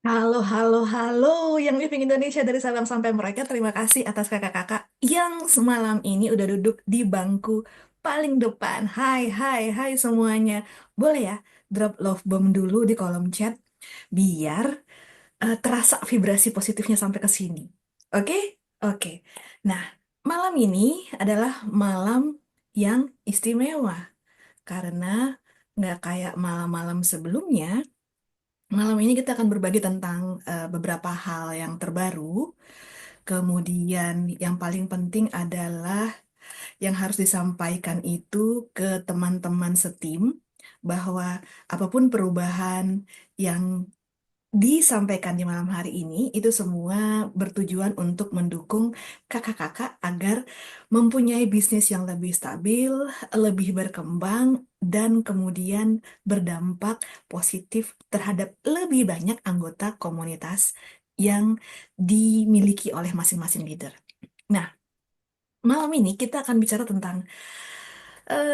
Halo, halo, halo yang living Indonesia dari Sabang sampai Merauke. Terima kasih atas kakak-kakak yang semalam ini udah duduk di bangku paling depan. Hai, hai, hai semuanya. Boleh ya drop love bomb dulu di kolom chat biar terasa vibrasi positifnya sampai ke sini. Oke? Oke. Nah, malam ini adalah malam yang istimewa karena nggak kayak malam-malam sebelumnya. Malam ini kita akan berbagi tentang beberapa hal yang terbaru. Kemudian yang paling penting adalah yang harus disampaikan itu ke teman-teman setim bahwa apapun perubahan yang disampaikan di malam hari ini itu semua bertujuan untuk mendukung kakak-kakak agar mempunyai bisnis yang lebih stabil, lebih berkembang, dan kemudian berdampak positif terhadap lebih banyak anggota komunitas yang dimiliki oleh masing-masing leader. Nah, malam ini kita akan bicara tentang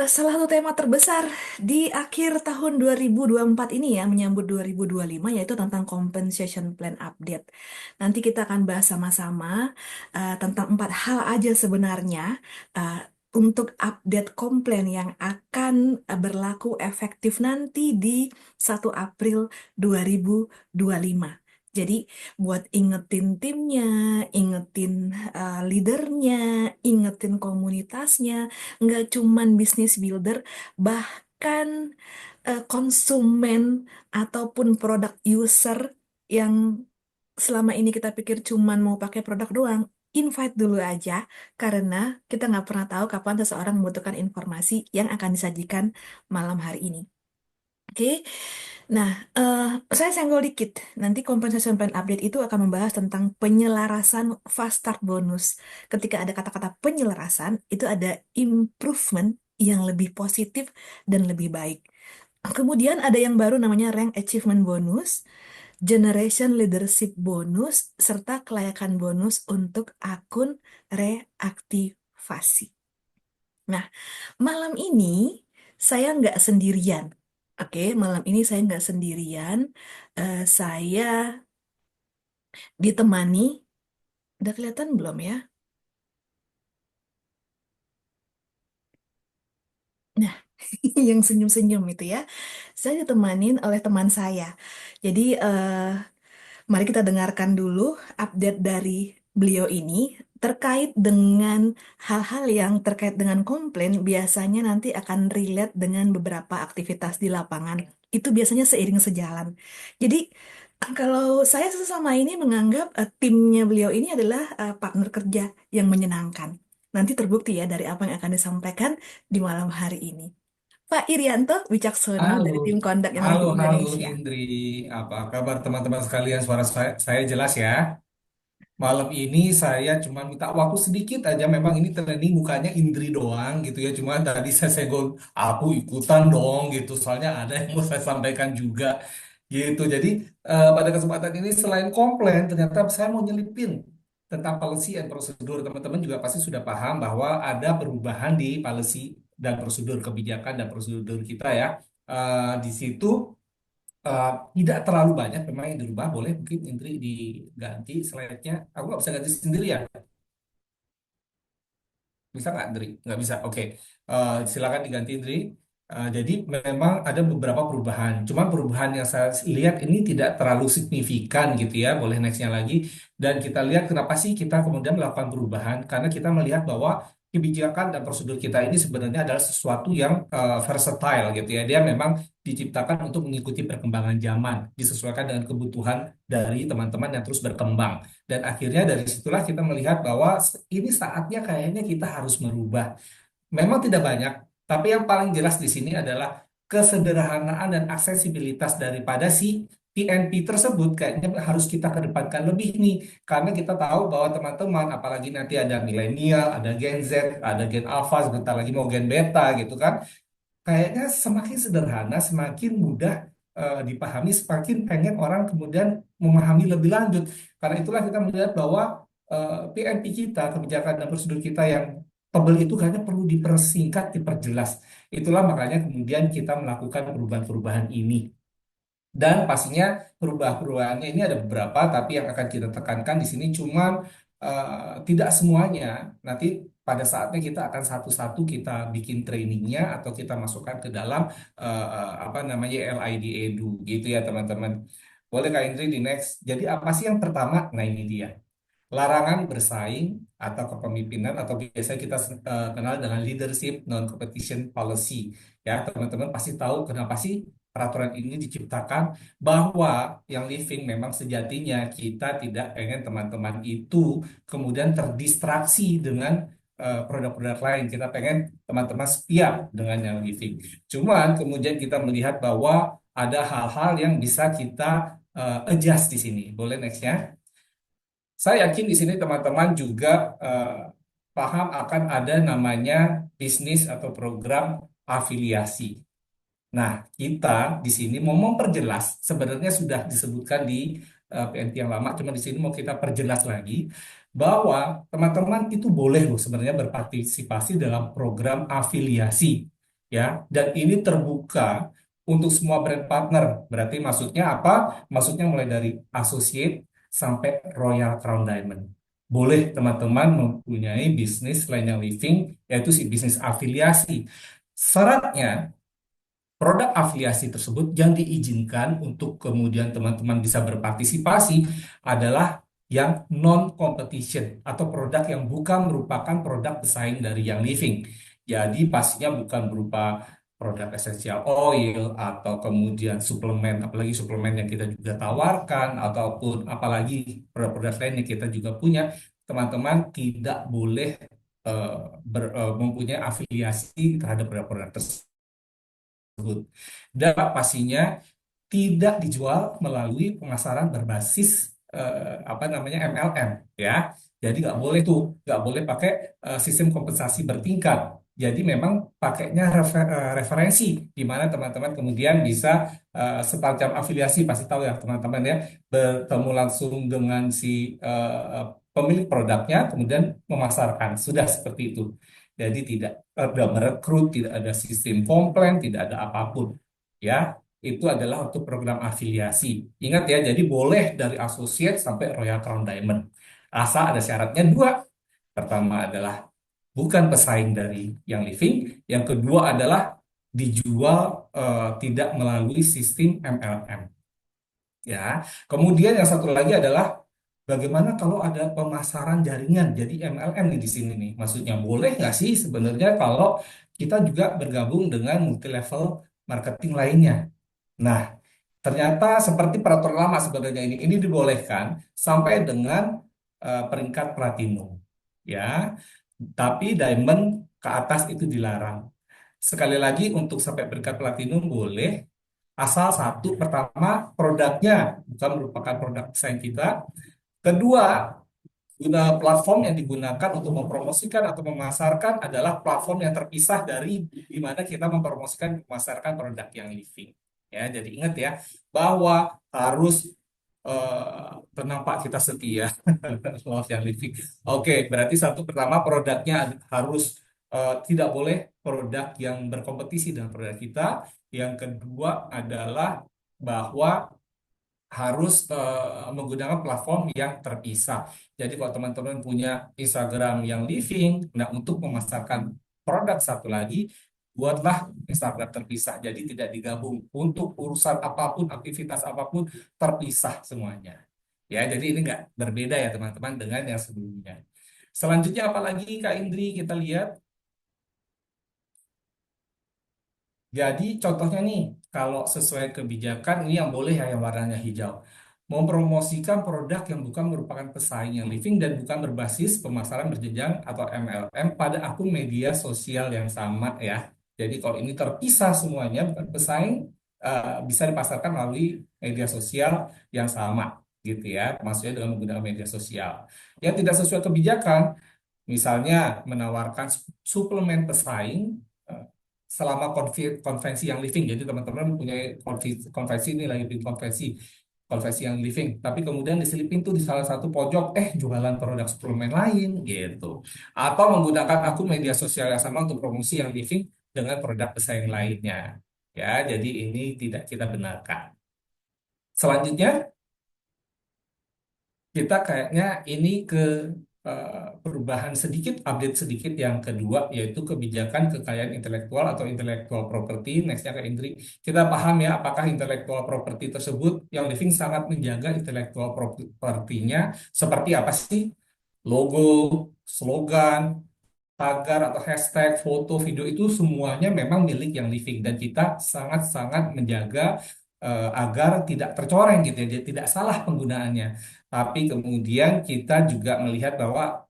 salah satu tema terbesar di akhir tahun 2024 ini ya, menyambut 2025, yaitu tentang compensation plan update. Nanti kita akan bahas sama-sama tentang empat hal aja sebenarnya uh, untuk update komplain yang akan berlaku efektif nanti di 1 April 2025. Jadi buat ingetin timnya, ingetin leadernya, ingetin komunitasnya, nggak cuman bisnis builder, bahkan konsumen ataupun produk user yang selama ini kita pikir cuman mau pakai produk doang, invite dulu aja, karena kita nggak pernah tahu kapan seseorang membutuhkan informasi yang akan disajikan malam hari ini. Oke, nah, eh, saya senggol dikit. Nanti compensation plan update itu akan membahas tentang penyelarasan fast start bonus. Ketika ada kata-kata penyelarasan, itu ada improvement yang lebih positif dan lebih baik. Kemudian ada yang baru namanya rank achievement bonus, generation leadership bonus, serta kelayakan bonus untuk akun reaktivasi. Nah, malam ini saya nggak sendirian. Oke, malam ini saya nggak sendirian. Saya ditemani, udah kelihatan belum ya? Nah, yang senyum-senyum itu ya. Saya ditemanin oleh teman saya. Jadi, mari kita dengarkan dulu update dari beliau ini terkait dengan hal-hal yang terkait dengan komplain. Biasanya nanti akan relate dengan beberapa aktivitas di lapangan. Itu biasanya seiring sejalan. Jadi kalau saya sesama ini menganggap timnya beliau ini adalah partner kerja yang menyenangkan. Nanti terbukti ya dari apa yang akan disampaikan di malam hari ini. Pak Irianto Wicaksono Halo, dari tim Kondak yang halo, Living halo Indonesia. Indri. Apa kabar teman-teman sekalian? Suara saya jelas ya. Malam ini saya cuma minta waktu sedikit aja. Memang ini training mukanya Indri doang gitu ya. Cuma tadi saya senggol, aku ikutan dong gitu. Soalnya ada yang mau saya sampaikan juga gitu. Jadi pada kesempatan ini selain komplain, ternyata saya mau nyelipin tentang policy and prosedur. Teman-teman juga pasti sudah paham bahwa ada perubahan di policy dan prosedur kebijakan dan prosedur kita ya. Di situ eh, tidak terlalu banyak memang yang dirubah. Boleh mungkin Indri diganti slide-nya. Aku nggak bisa ganti sendiri ya. Bisa nggak, Indri? Nggak bisa. Oke. Silakan diganti, Indri. Jadi memang ada beberapa perubahan. Cuman perubahan yang saya lihat ini tidak terlalu signifikan gitu ya. Boleh nextnya lagi. Dan kita lihat kenapa sih kita kemudian melakukan perubahan. Karena kita melihat bahwa kebijakan dan prosedur kita ini sebenarnya adalah sesuatu yang versatile gitu ya. Dia memang diciptakan untuk mengikuti perkembangan zaman, disesuaikan dengan kebutuhan dari teman-teman yang terus berkembang. Dan akhirnya dari situlah kita melihat bahwa ini saatnya kayaknya kita harus merubah. Memang tidak banyak, tapi yang paling jelas di sini adalah kesederhanaan dan aksesibilitas daripada si PNP tersebut kayaknya harus kita kedepankan lebih nih. Karena kita tahu bahwa teman-teman, apalagi nanti ada milenial, ada Gen Z, ada Gen Alpha, sebentar lagi mau Gen Beta gitu kan. Kayaknya semakin sederhana, semakin mudah dipahami, semakin pengen orang kemudian memahami lebih lanjut. Karena itulah kita melihat bahwa PNP kita, kebijakan dan prosedur kita yang tebal itu hanya perlu dipersingkat, diperjelas. Itulah makanya kemudian kita melakukan perubahan-perubahan ini. Dan pastinya perubahan-perubahannya ini ada beberapa, tapi yang akan kita tekankan di sini cuman tidak semuanya. Nanti pada saatnya kita akan satu-satu kita bikin trainingnya atau kita masukkan ke dalam apa namanya LID Edu gitu ya teman-teman. Boleh Kak Indri di next. Jadi apa sih yang pertama? Nah ini dia. Larangan bersaing atau kepemimpinan atau biasa kita kenal dengan leadership non-competition policy. Ya, teman-teman pasti tahu kenapa sih peraturan ini diciptakan bahwa yang living memang sejatinya kita tidak pengen teman-teman itu kemudian terdistraksi dengan produk-produk lain. Kita pengen teman-teman setia dengan yang living. Cuman kemudian kita melihat bahwa ada hal-hal yang bisa kita adjust di sini. Boleh next ya? Saya yakin di sini teman-teman juga eh, paham akan ada namanya bisnis atau program afiliasi. Nah, kita di sini mau memperjelas, sebenarnya sudah disebutkan di PNT yang lama, cuma di sini mau kita perjelas lagi bahwa teman-teman itu boleh loh sebenarnya berpartisipasi dalam program afiliasi, ya. Dan ini terbuka untuk semua brand partner. Berarti maksudnya apa? Maksudnya mulai dari associate sampai Royal Crown Diamond. Boleh teman-teman mempunyai bisnis lain yang living, yaitu si bisnis afiliasi. Syaratnya produk afiliasi tersebut yang diizinkan untuk kemudian teman-teman bisa berpartisipasi adalah yang non-competition atau produk yang bukan merupakan produk pesaing dari yang living. Jadi pastinya bukan berupa produk essential oil atau kemudian suplemen, apalagi suplemen yang kita juga tawarkan ataupun apalagi produk-produk lain yang kita juga punya, teman-teman tidak boleh eh, mempunyai afiliasi terhadap produk-produk tersebut tersebut. Dan pastinya tidak dijual melalui pemasaran berbasis apa namanya MLM ya. Jadi nggak boleh tuh, nggak boleh pakai sistem kompensasi bertingkat. Jadi memang pakainya referensi di mana teman-teman kemudian bisa semacam afiliasi pasti tahu ya teman-teman ya bertemu langsung dengan si pemilik produknya kemudian memasarkan sudah seperti itu. Jadi tidak ada merekrut, tidak ada sistem komplain, tidak ada apapun. Ya, itu adalah untuk program afiliasi. Ingat ya, jadi boleh dari associate sampai Royal Crown Diamond. Asal ada syaratnya dua. Pertama adalah bukan pesaing dari yang living. Yang kedua adalah dijual tidak melalui sistem MLM. Ya, kemudian yang satu lagi adalah bagaimana kalau ada pemasaran jaringan, jadi MLM nih di sini nih. Maksudnya boleh nggak sih sebenarnya kalau kita juga bergabung dengan multi level marketing lainnya? Nah, ternyata seperti peraturan lama sebenarnya ini dibolehkan sampai dengan peringkat platinum. Ya, tapi diamond ke atas itu dilarang. Sekali lagi untuk sampai peringkat platinum boleh, asal satu pertama produknya bukan merupakan produk desain kita. Kedua, platform yang digunakan untuk mempromosikan atau memasarkan adalah platform yang terpisah dari di mana kita mempromosikan memasarkan produk yang living. Ya, jadi ingat ya bahwa harus tenang Pak kita setia love yang living. Oke, berarti satu pertama produknya harus tidak boleh produk yang berkompetisi dengan produk kita. Yang kedua adalah bahwa harus menggunakan platform yang terpisah. Jadi kalau teman-teman punya Instagram yang living, nah untuk memasarkan produk satu lagi, buatlah Instagram terpisah. Jadi tidak digabung untuk urusan apapun, aktivitas apapun terpisah semuanya. Ya, jadi ini nggak berbeda ya teman-teman dengan yang sebelumnya. Selanjutnya apalagi Kak Indri kita lihat. Jadi contohnya nih, kalau sesuai kebijakan ini yang boleh ya yang warnanya hijau. Mempromosikan produk yang bukan merupakan pesaing yang living dan bukan berbasis pemasaran berjenjang atau MLM pada akun media sosial yang sama ya. Jadi kalau ini terpisah semuanya bukan pesaing bisa dipasarkan melalui media sosial yang sama gitu ya. Maksudnya dengan menggunakan media sosial. Yang tidak sesuai kebijakan misalnya menawarkan suplemen pesaing eh, selama konvensi yang living. Jadi teman-teman punya konvensi ini lagi bikin konvensi yang living. Tapi kemudian diselipin tuh di salah satu pojok, jualan produk suplemen lain gitu. Atau menggunakan akun media sosial yang sama untuk promosi yang living dengan produk pesaing lainnya. Ya, jadi ini tidak kita benarkan. Selanjutnya, kita kayaknya ini ke perubahan sedikit, update sedikit yang kedua, yaitu kebijakan kekayaan intelektual atau intellectual property. Nextnya ke Indri. Kita paham ya, apakah intellectual property tersebut yang Living sangat menjaga intellectual property-nya seperti apa sih? Logo, slogan, tagar atau hashtag, foto, video itu semuanya memang milik yang living dan kita sangat-sangat menjaga agar tidak tercoreng gitu ya, jadi tidak salah penggunaannya. Tapi kemudian kita juga melihat bahwa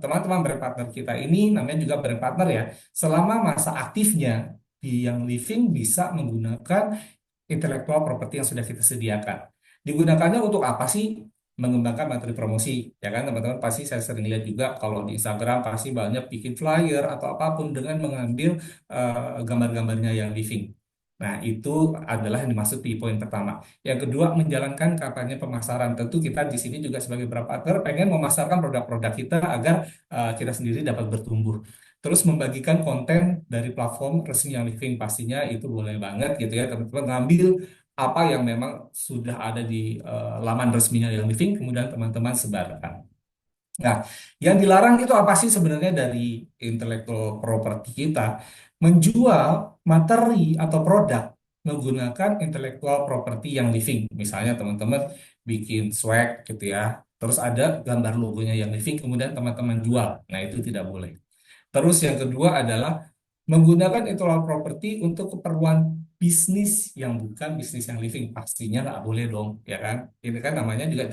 teman-teman brand partner kita ini namanya juga brand partner ya, selama masa aktifnya di yang living bisa menggunakan intellectual property yang sudah kita sediakan. Digunakannya untuk apa sih? Mengembangkan materi promosi, ya kan teman-teman pasti saya sering lihat juga kalau di Instagram pasti banyak bikin flyer atau apapun dengan mengambil gambar-gambarnya yang living. Nah, itu adalah yang dimaksud di poin pertama. Yang kedua, menjalankan kampanye pemasaran. Tentu kita di sini juga sebagai beberapa partner pengen memasarkan produk-produk kita agar kita sendiri dapat bertumbuh. Terus membagikan konten dari platform resmi yang living pastinya itu boleh banget gitu ya teman-teman ngambil apa yang memang sudah ada di laman resminya yang living kemudian teman-teman sebarkan. Nah, yang dilarang itu apa sih sebenarnya dari intellectual property kita? Menjual materi atau produk menggunakan intellectual property yang living. Misalnya teman-teman bikin swag gitu ya, terus ada gambar logonya yang living, kemudian teman-teman jual. Nah, itu tidak boleh. Terus yang kedua adalah menggunakan intellectual property untuk keperluan bisnis yang bukan bisnis yang living. Pastinya nggak boleh dong, ya kan? Ini kan namanya juga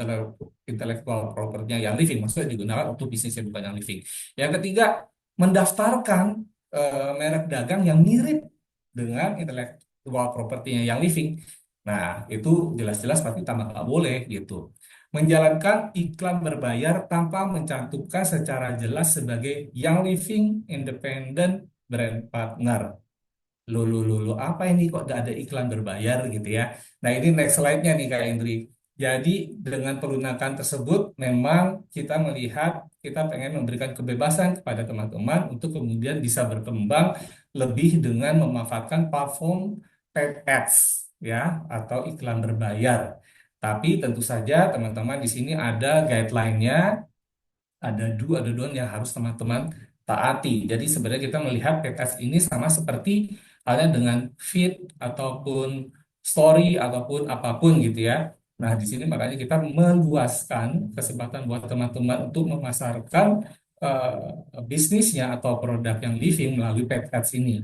intellectual property yang living, maksudnya digunakan untuk bisnis yang bukan yang living. Yang ketiga, mendaftarkan merek dagang yang mirip dengan intellectual property yang living. Nah, itu jelas-jelas tapi tambah nggak boleh gitu. Menjalankan iklan berbayar tanpa mencantumkan secara jelas sebagai Young Living Independent Brand Partner. Lulu, apa ini kok gak ada iklan berbayar gitu ya. Nah ini next slide-nya nih Kak Indri. Jadi dengan pelunakan tersebut memang kita melihat kita pengen memberikan kebebasan kepada teman-teman untuk kemudian bisa berkembang lebih dengan memanfaatkan platform paid ads ya atau iklan berbayar. Tapi tentu saja teman-teman di sini ada guideline-nya, ada ada don yang harus teman-teman taati. Jadi sebenarnya kita melihat PTS ini sama seperti halnya dengan feed ataupun story ataupun apapun gitu ya. Nah, di sini makanya kita meluaskan kesempatan buat teman-teman untuk memasarkan bisnisnya atau produk yang living melalui PTS ini.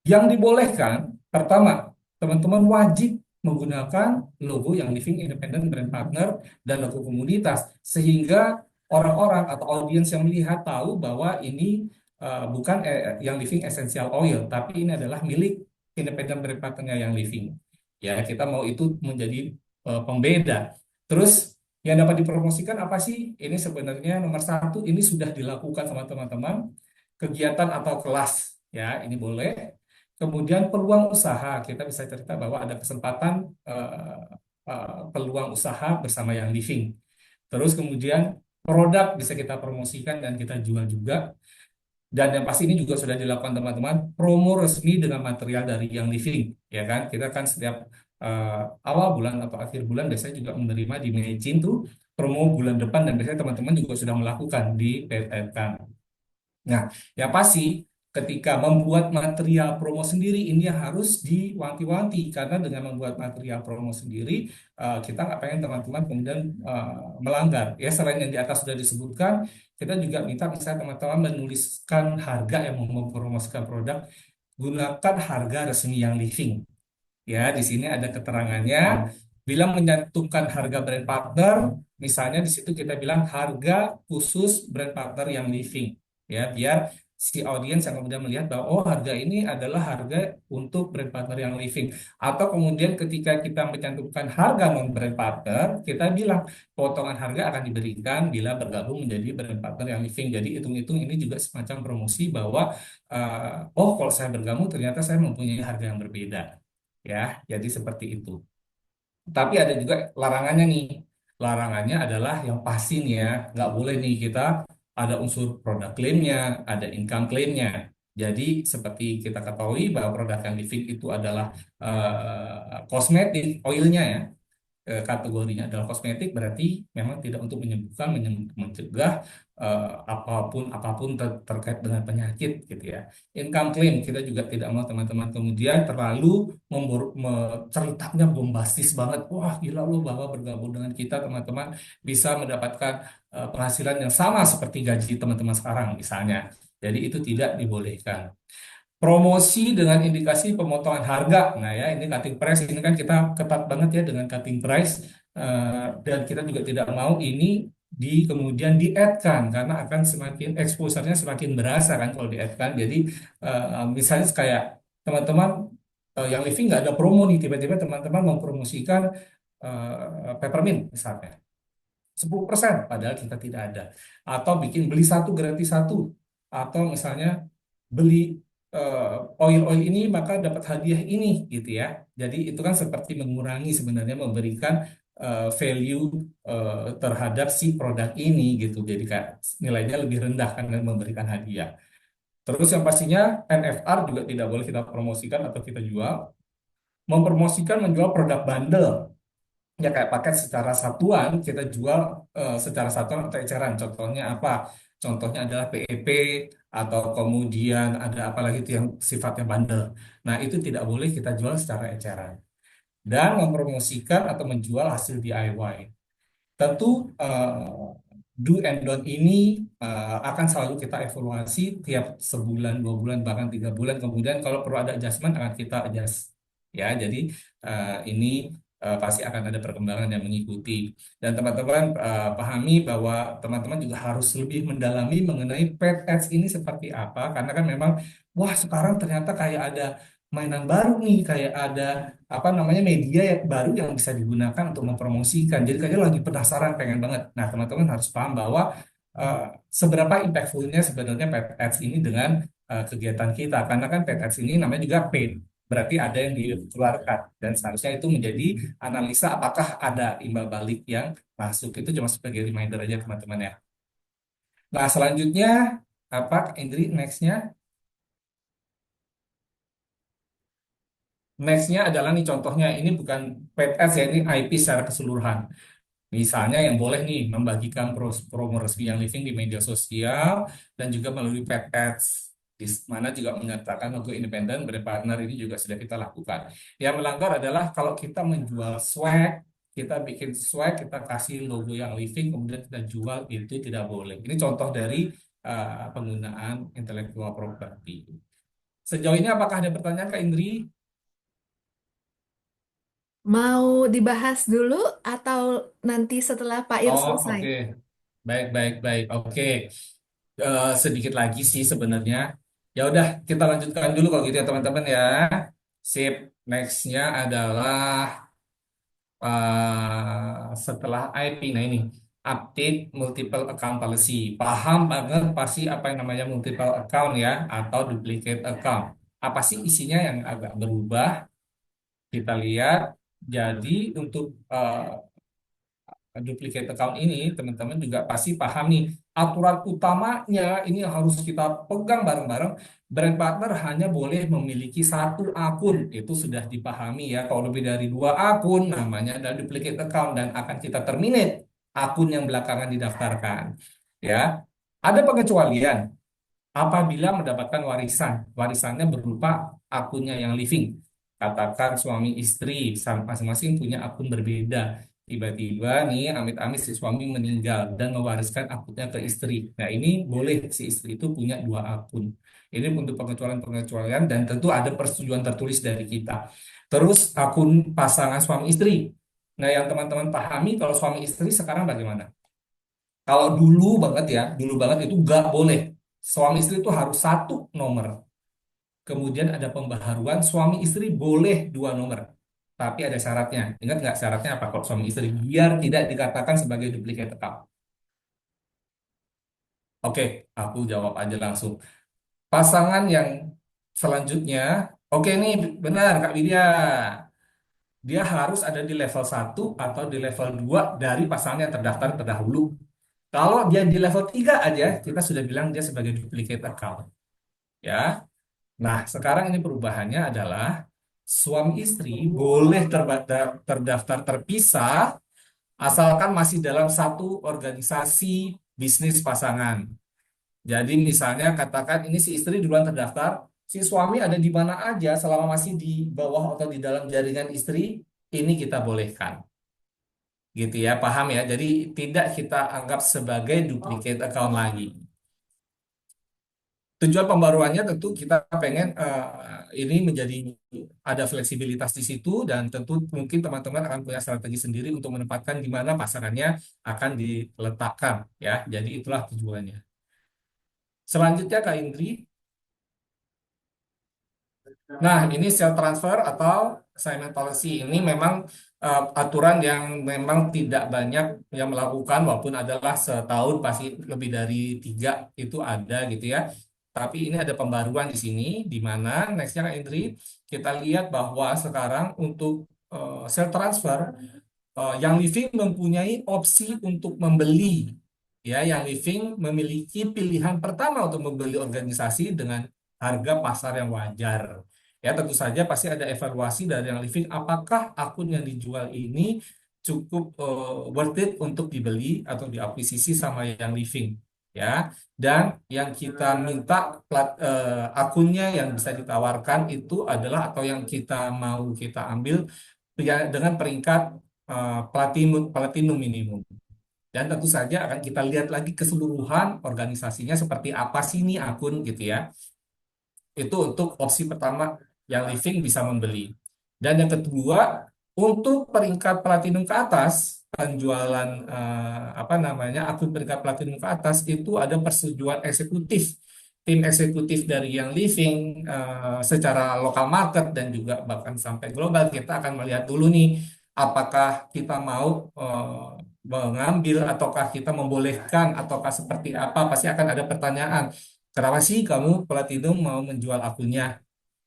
Yang dibolehkan, pertama, teman-teman wajib menggunakan logo yang Living Independent Brand Partner dan logo komunitas, sehingga orang-orang atau audiens yang melihat tahu bahwa ini bukan yang Living Essential Oil, tapi ini adalah milik Independent Brand Partnernya yang Living. Ya, kita mau itu menjadi pembeda. Terus yang dapat dipromosikan apa sih? Ini sebenarnya nomor satu, ini sudah dilakukan sama teman-teman, kegiatan atau kelas. Ya, ini boleh. Kemudian peluang usaha, kita bisa cerita bahwa ada kesempatan peluang usaha bersama yang living. Terus kemudian produk bisa kita promosikan dan kita jual juga. Dan yang pasti ini juga sudah dilakukan teman-teman, promo resmi dengan material dari yang living, ya kan? Kita kan setiap awal bulan atau akhir bulan biasanya juga menerima di Mejin tuh promo bulan depan dan biasanya teman-teman juga sudah melakukan di PLK. Nah, yang pasti ketika membuat material promo sendiri ini yang harus diwanti-wanti karena dengan membuat material promo sendiri kita nggak pengen teman-teman kemudian melanggar. Ya selain yang di atas sudah disebutkan, kita juga minta misalnya teman-teman menuliskan harga yang mau mempromosikan produk, gunakan harga resmi yang living. Ya, di sini ada keterangannya. Bila menyantumkan harga brand partner, misalnya di situ kita bilang harga khusus brand partner yang living. Ya, biar si audiens yang kemudian melihat bahwa oh harga ini adalah harga untuk brand partner yang living. Atau kemudian ketika kita mencantumkan harga non brand partner, kita bilang potongan harga akan diberikan bila bergabung menjadi brand partner yang living. Jadi hitung-hitung ini juga semacam promosi bahwa oh kalau saya bergabung ternyata saya mempunyai harga yang berbeda ya jadi seperti itu tapi ada juga larangannya nih larangannya adalah yang pasti nih ya nggak boleh nih kita ada unsur produk klaimnya ada income klaimnya jadi seperti kita ketahui bahwa produk yang living itu adalah kosmetik oilnya ya kategorinya adalah kosmetik, berarti memang tidak untuk menyembuhkan, mencegah apapun apapun terkait dengan penyakit gitu ya. Income claim kita juga tidak mau teman-teman kemudian terlalu ceritanya bombastis banget. Wah gila lu bahwa bergabung dengan kita teman-teman bisa mendapatkan penghasilan yang sama seperti gaji teman-teman sekarang misalnya. Jadi itu tidak dibolehkan. Promosi dengan indikasi pemotongan harga. Nah ya, ini cutting price. Ini kan kita ketat banget ya dengan cutting price. Dan kita juga tidak mau ini kemudian di-add-kan karena akan semakin exposure-nya semakin berasa kan kalau di-add-kan. Jadi misalnya kayak teman-teman yang living nggak ada promo nih, tiba-tiba teman-teman mempromosikan peppermint misalnya. 10% padahal kita tidak ada. Atau bikin beli satu gratis satu. Atau misalnya beli oil-oil ini maka dapat hadiah ini gitu ya. Jadi itu kan seperti mengurangi sebenarnya memberikan value terhadap si produk ini gitu. Jadi kayak nilainya lebih rendah karena memberikan hadiah. Terus yang pastinya NFR juga tidak boleh kita promosikan atau kita jual. Mempromosikan menjual produk bundle ya kayak paket secara satuan kita jual secara satuan atau eceran. Contohnya apa? Contohnya adalah PEP atau kemudian ada apa lagi itu yang sifatnya bundle. Nah, itu tidak boleh kita jual secara eceran. Dan mempromosikan atau menjual hasil DIY. Tentu do and don't ini akan selalu kita evaluasi tiap sebulan, 2 bulan, bahkan 3 bulan. Kemudian kalau perlu ada adjustment akan kita adjust. Ya, jadi ini pasti akan ada perkembangan yang mengikuti. Dan teman-teman pahami bahwa teman-teman juga harus lebih mendalami mengenai paid ads ini seperti apa. Karena kan memang, wah sekarang ternyata kayak ada mainan baru nih, kayak ada apa namanya media yang baru yang bisa digunakan untuk mempromosikan. Jadi kayaknya lagi penasaran, pengen banget. Nah, teman-teman harus paham bahwa eh, seberapa impactfulnya sebenarnya paid ads ini dengan kegiatan kita. Karena kan paid ads ini namanya juga paid. Berarti ada yang dikeluarkan dan seharusnya itu menjadi analisa apakah ada imbal balik yang masuk. Itu cuma sebagai reminder aja teman-teman ya. Nah, selanjutnya apa Indri nextnya? Nextnya adalah nih contohnya ini bukan paid ads ya ini IP secara keseluruhan. Misalnya yang boleh nih membagikan promo resmi yang living di media sosial dan juga melalui paid ads di mana juga menyertakan logo independen brand partner ini juga sudah kita lakukan. Yang melanggar adalah kalau kita menjual swag, kita bikin swag, kita kasih logo yang living kemudian kita jual itu tidak boleh. Ini contoh dari penggunaan intellectual property. Sejauh ini apakah ada pertanyaan Kak Indri? Mau dibahas dulu atau nanti setelah Pak Ir Oh, selesai? oke. Baik, baik, baik. Oke. Sedikit lagi sih sebenarnya. Ya udah, kita lanjutkan dulu kalau gitu ya teman-teman ya. Sip. Nextnya adalah setelah IP. Nah ini update multiple account policy. Paham banget pasti apa yang namanya multiple account ya atau duplicate account. Apa sih isinya yang agak berubah? Kita lihat. Jadi untuk duplicate account ini, teman-teman juga pasti paham nih, aturan utamanya ini yang harus kita pegang bareng-bareng. Brand partner hanya boleh memiliki satu akun, itu sudah dipahami ya. Kalau lebih dari 2 akun, namanya adalah duplicate account dan akan kita terminate akun yang belakangan didaftarkan. Ya, ada pengecualian apabila mendapatkan warisan. Warisannya berupa akunnya yang living. Katakan suami istri, masing-masing punya akun berbeda. Tiba-tiba nih amit-amit si suami meninggal dan mewariskan akunnya ke istri. Nah ini boleh si istri itu punya 2 akun. Ini untuk pengecualian-pengecualian dan tentu ada persetujuan tertulis dari kita. Terus akun pasangan suami istri. Nah yang teman-teman pahami kalau suami istri sekarang bagaimana? Kalau dulu banget ya, dulu banget itu nggak boleh. Suami istri itu harus satu nomor. Kemudian ada pembaharuan suami istri boleh 2 nomor. Tapi ada syaratnya. Ingat nggak syaratnya apa kalau suami istri? Biar tidak dikatakan sebagai duplicate account. Oke, aku jawab aja langsung. Pasangan yang selanjutnya, oke nih benar Kak Widya. Dia harus ada di level 1 atau di level 2 dari pasangan yang terdaftar terdahulu. Kalau dia di level 3 aja, kita sudah bilang dia sebagai duplicate account. Ya. Nah, sekarang ini perubahannya adalah suami istri boleh terdaftar terpisah asalkan masih dalam satu organisasi bisnis pasangan. Jadi misalnya katakan ini si istri duluan terdaftar, si suami ada di mana aja selama masih di bawah atau di dalam jaringan istri, ini kita bolehkan. Gitu ya, paham ya? Jadi tidak kita anggap sebagai duplicate account lagi. Tujuan pembaruannya tentu kita pengen ini menjadi ada fleksibilitas di situ dan tentu mungkin teman-teman akan punya strategi sendiri untuk menempatkan di mana pasarannya akan diletakkan ya. Jadi itulah tujuannya. Selanjutnya Kak Indri, nah ini self transfer atau assignment policy ini memang aturan yang memang tidak banyak yang melakukan walaupun adalah setahun pasti lebih dari tiga itu ada gitu ya. Tapi ini ada pembaruan di sini, di mana nextnya Kak Indri, kita lihat bahwa sekarang untuk self transfer, yang living mempunyai opsi untuk membeli. Ya, yang living memiliki pilihan pertama untuk membeli organisasi dengan harga pasar yang wajar. Ya, tentu saja pasti ada evaluasi dari yang living, apakah akun yang dijual ini cukup worth it untuk dibeli atau diakuisisi sama yang living. Ya, dan yang kita minta akunnya yang bisa ditawarkan itu adalah atau yang kita mau kita ambil ya, dengan peringkat platinum platinum minimum. Dan tentu saja akan kita lihat lagi keseluruhan organisasinya seperti apa sih ini akun gitu ya. Itu untuk opsi pertama yang living bisa membeli. Dan yang kedua, untuk peringkat platinum ke atas, penjualan apa namanya akun peringkat platinum ke atas itu ada persetujuan eksekutif tim eksekutif dari yang living secara lokal market dan juga bahkan sampai global kita akan melihat dulu nih apakah kita mau mengambil ataukah kita membolehkan ataukah seperti apa pasti akan ada pertanyaan. Kenapa sih kamu Platinum mau menjual akunnya?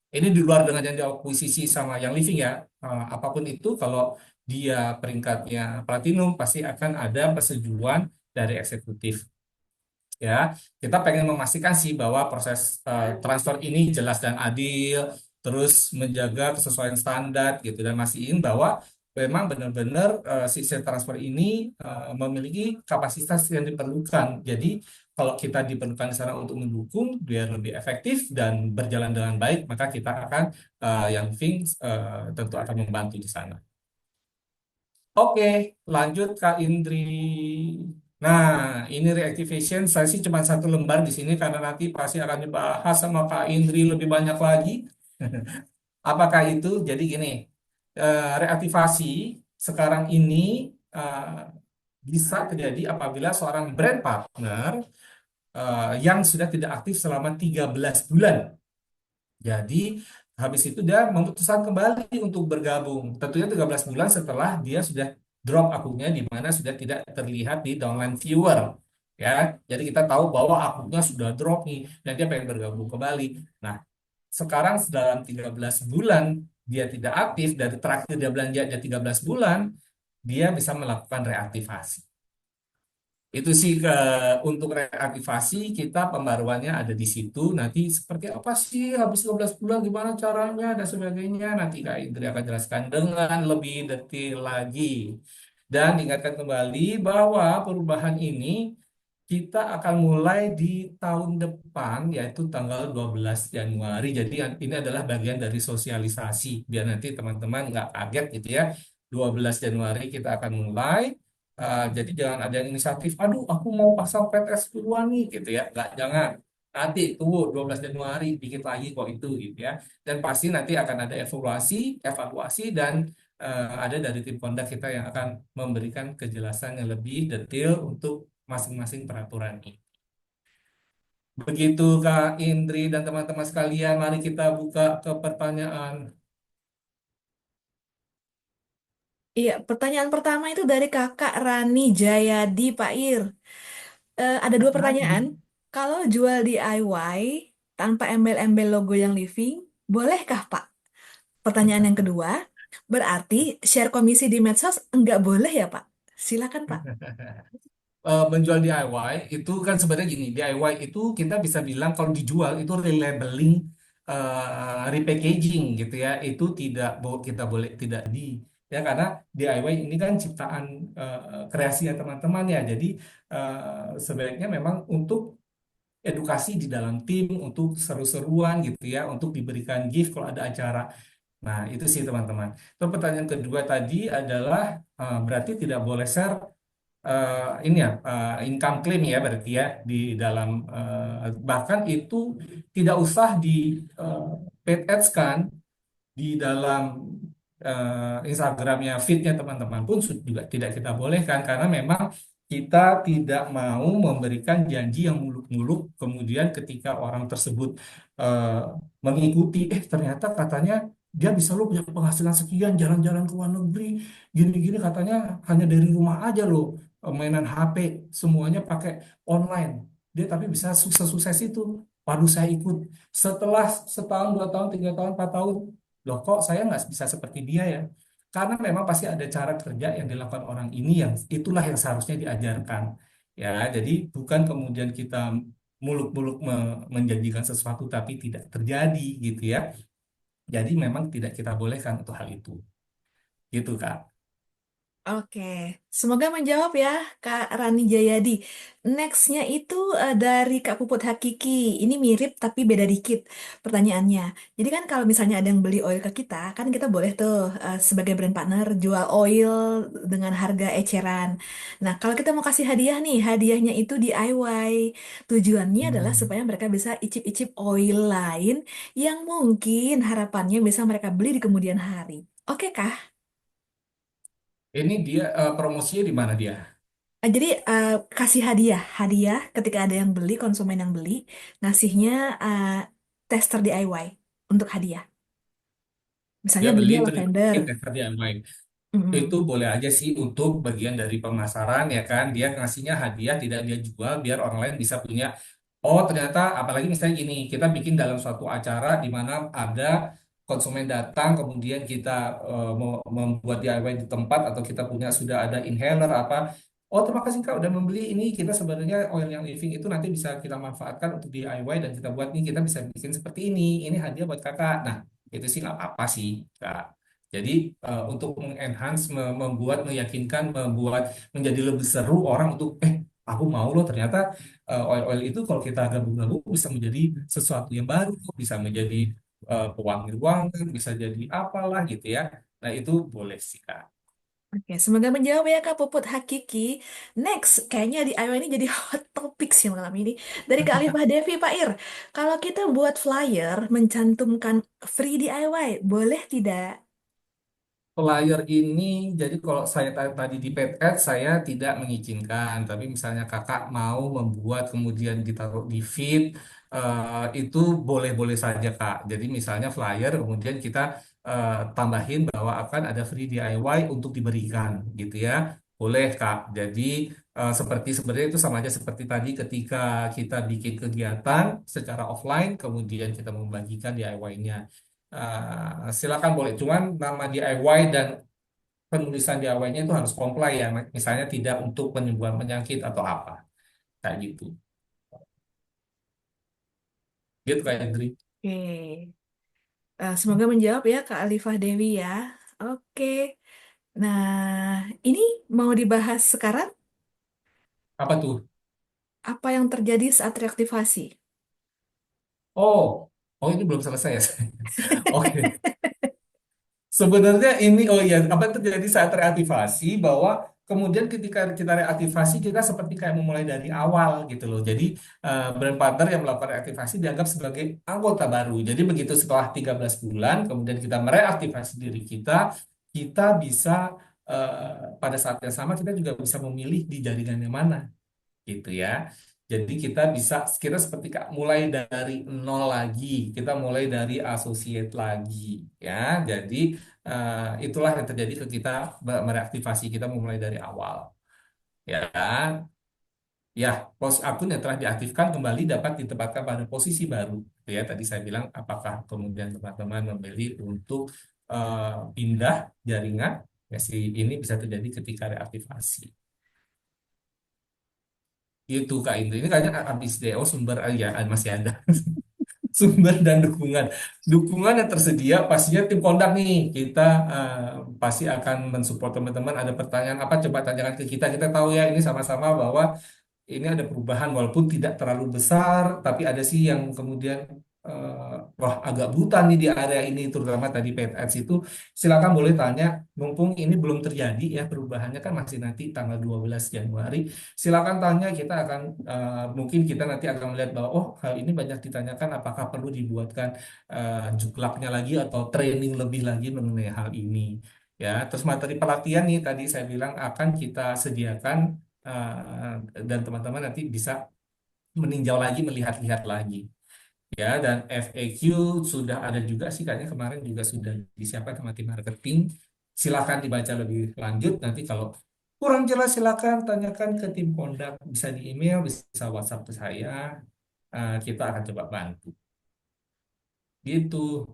Ini di luar dengan yang diakuisisi sama yang living ya. Apapun itu kalau dia peringkatnya Platinum pasti akan ada persetujuan dari eksekutif. Ya, kita pengen memastikan sih bahwa proses transfer ini jelas dan adil, terus menjaga kesesuaian standar gitu dan mastiin bahwa memang benar-benar sistem transfer ini memiliki kapasitas yang diperlukan. Jadi kalau kita diperlukan di sana untuk mendukung biar lebih efektif dan berjalan dengan baik, maka kita akan yang Finks tentu akan membantu di sana. Oke, lanjut Kak Indri. Nah, ini reactivation. Saya sih cuma satu lembar di sini karena nanti pasti akan dibahas sama Kak Indri lebih banyak lagi. Apakah itu? Jadi gini, reaktivasi sekarang ini eh, bisa terjadi apabila seorang brand partner yang sudah tidak aktif selama 13 bulan. Jadi habis itu dia memutuskan kembali untuk bergabung. Tentunya 13 bulan setelah dia sudah drop akunnya di mana sudah tidak terlihat di downline viewer. Ya, jadi kita tahu bahwa akunnya sudah drop nih dan dia pengen bergabung kembali. Nah, sekarang dalam 13 bulan dia tidak aktif dari terakhir dia belanja dia 13 bulan, dia bisa melakukan reaktivasi. Itu sih untuk reaktivasi kita pembaruannya ada di situ. Nanti seperti apa sih habis 12 bulan gimana caranya dan sebagainya. Nanti Kak Indri akan jelaskan dengan lebih detail lagi. Dan ingatkan kembali bahwa perubahan ini kita akan mulai di tahun depan yaitu tanggal 12 Januari. Jadi ini adalah bagian dari sosialisasi biar nanti teman-teman nggak kaget gitu ya. 12 Januari kita akan mulai. Jadi jangan ada yang inisiatif, aduh aku mau pasang PTS duluan nih gitu ya. Nggak, jangan. Nanti tunggu 12 Januari dikit lagi kok itu gitu ya. Dan pasti nanti akan ada evaluasi dan ada dari tim Kondak kita yang akan memberikan kejelasan yang lebih detail untuk masing-masing peraturan ini. Begitu Kak Indri dan teman-teman sekalian, mari kita buka ke pertanyaan. Iya, pertanyaan pertama itu dari Kakak Rani Jayadi, Pak Ir. Ada dua pertanyaan. Kalau jual DIY tanpa embel-embel logo yang living, bolehkah, Pak? Pertanyaan yang kedua, berarti share komisi di medsos enggak boleh ya, Pak? Silakan, Pak. Menjual DIY itu kan sebenarnya gini, DIY itu kita bisa bilang kalau dijual itu relabeling repackaging gitu ya, itu kita boleh tidak ya karena DIY ini kan ciptaan kreasi ya teman-teman ya. Jadi sebaiknya memang untuk edukasi di dalam tim, untuk seru-seruan gitu ya, untuk diberikan gift kalau ada acara. Nah, itu sih teman-teman. Terus pertanyaan kedua tadi adalah berarti tidak boleh share ini ya income claim ya berarti ya di dalam bahkan itu tidak usah di paid ads kan di dalam Instagramnya feednya teman-teman pun juga tidak kita bolehkan karena memang kita tidak mau memberikan janji yang muluk-muluk kemudian ketika orang tersebut eh, mengikuti ternyata katanya dia bisa lo punya penghasilan sekian jalan-jalan ke luar negeri gini-gini katanya hanya dari rumah aja lo mainan HP semuanya pakai online dia tapi bisa sukses-sukses itu. Waduh saya ikut setelah setahun 2 tahun 3 tahun 4 tahun. Loh kok saya nggak bisa seperti dia ya? Karena memang pasti ada cara kerja yang dilakukan orang ini yang itulah yang seharusnya diajarkan. Ya, jadi bukan kemudian kita muluk-muluk menjanjikan sesuatu tapi tidak terjadi gitu ya. Jadi memang tidak kita bolehkan untuk hal itu. Gitu, Kak. Oke, semoga menjawab ya Kak Rani Jayadi. Nextnya itu dari Kak Puput Hakiki. Ini mirip tapi beda dikit pertanyaannya. Jadi kan kalau misalnya ada yang beli oil ke kita, kan kita boleh tuh sebagai brand partner jual oil dengan harga eceran. Nah, kalau kita mau kasih hadiah nih, hadiahnya itu DIY. Tujuannya adalah Hmm. supaya mereka bisa icip-icip oil lain yang mungkin harapannya bisa mereka beli di kemudian hari. Oke kah? Ini dia promosinya di mana dia? Jadi kasih hadiah, hadiah ketika ada yang beli, konsumen yang beli, ngasihnya tester DIY untuk hadiah. Misalnya Dia beli belinya itu lavender. dimasukin ke DIY. Itu Mm-mm. boleh aja sih untuk bagian dari pemasaran ya kan. Dia ngasihnya hadiah tidak dia jual biar orang lain bisa punya. Oh ternyata apalagi misalnya gini, kita bikin dalam suatu acara di mana ada konsumen datang kemudian kita mau membuat DIY di tempat atau kita punya sudah ada inhaler apa. Oh terima kasih Kak udah membeli ini kita sebenarnya oil yang living itu nanti bisa kita manfaatkan untuk DIY dan kita buat nih kita bisa bikin seperti ini hadiah buat Kakak. Nah itu sih nggak apa-apa sih Kak. Jadi untuk mengenhance, membuat, meyakinkan, membuat menjadi lebih seru orang untuk aku mau loh ternyata oil-oil itu kalau kita gabung-gabung bisa menjadi sesuatu yang baru, bisa menjadi pewangi ruangan, bisa jadi apalah gitu ya. Nah itu boleh sih Kak. Oke, semoga menjawab ya Kak Puput Hakiki. Next, kayaknya DIY ini jadi hot topic sih malam ini. Dari Kak Alifah Devi, Pak Ir. Kalau kita buat flyer mencantumkan free DIY, boleh tidak? Flyer ini, jadi kalau saya tadi di pet ad, saya tidak mengizinkan. Tapi misalnya kakak mau membuat kemudian ditaruh di feed, itu boleh-boleh saja kak. Jadi misalnya flyer, kemudian kita tambahin bahwa akan ada free DIY untuk diberikan, gitu ya. Boleh kak. Jadi seperti sebenarnya itu sama aja seperti tadi ketika kita bikin kegiatan secara offline, kemudian kita membagikan DIY-nya. Silakan boleh. Cuman nama DIY dan penulisan DIY-nya itu harus comply ya. Misalnya tidak untuk penyembuhan penyakit atau apa. Kayak gitu. Gitu kayak Hendri. Oke. Semoga menjawab ya Kak Alifah Dewi ya. Oke. Nah, ini mau dibahas sekarang Apa tuh? apa yang terjadi saat reaktivasi? Oh, oh ini belum selesai ya. Oke. Sebenarnya ini, oh iya, apa yang terjadi saat reaktivasi bahwa kemudian ketika kita reaktivasi kita seperti kayak memulai dari awal gitu loh. Jadi brand partner yang melakukan reaktivasi dianggap sebagai anggota baru. Jadi begitu setelah 13 bulan kemudian kita mereaktivasi diri kita, kita bisa pada saat yang sama kita juga bisa memilih di jaringan yang mana gitu ya. Jadi kita seperti mulai dari nol lagi, kita mulai dari associate lagi ya. Jadi itulah yang terjadi ke kita mereaktivasi kita memulai dari awal ya. Ya, akun yang telah diaktifkan kembali dapat ditempatkan pada posisi baru. Ya, tadi saya bilang apakah kemudian teman-teman memilih untuk pindah jaringan, ya sih ini bisa terjadi ketika reaktivasi. Itu Kak Indri. Ini kayaknya habis DO sumber ya masih ada. sumber dan dukungan. Dukungan yang tersedia pastinya tim kondak nih. Kita pasti akan mensupport teman-teman. Ada pertanyaan apa coba tanyakan ke kita. Kita tahu ya ini sama-sama bahwa ini ada perubahan walaupun tidak terlalu besar, tapi ada sih yang kemudian wah agak buta nih di area ini, terutama tadi pet ads itu. Silakan boleh tanya, mumpung ini belum terjadi ya perubahannya kan masih nanti tanggal 12 Januari. Silakan tanya, kita akan mungkin kita nanti akan melihat bahwa oh hal ini banyak ditanyakan, apakah perlu dibuatkan juklaknya lagi atau training lebih lagi mengenai hal ini. Ya, terus materi pelatihan nih tadi saya bilang akan kita sediakan eh, dan teman-teman nanti bisa meninjau lagi, melihat-lihat lagi. Ya, dan FAQ sudah ada juga sih, kayaknya kemarin juga sudah disiapkan sama tim marketing. Silakan dibaca lebih lanjut. Nanti kalau kurang jelas silakan tanyakan ke tim kondak, bisa di email, bisa WhatsApp ke saya. Kita akan coba bantu. Gitu.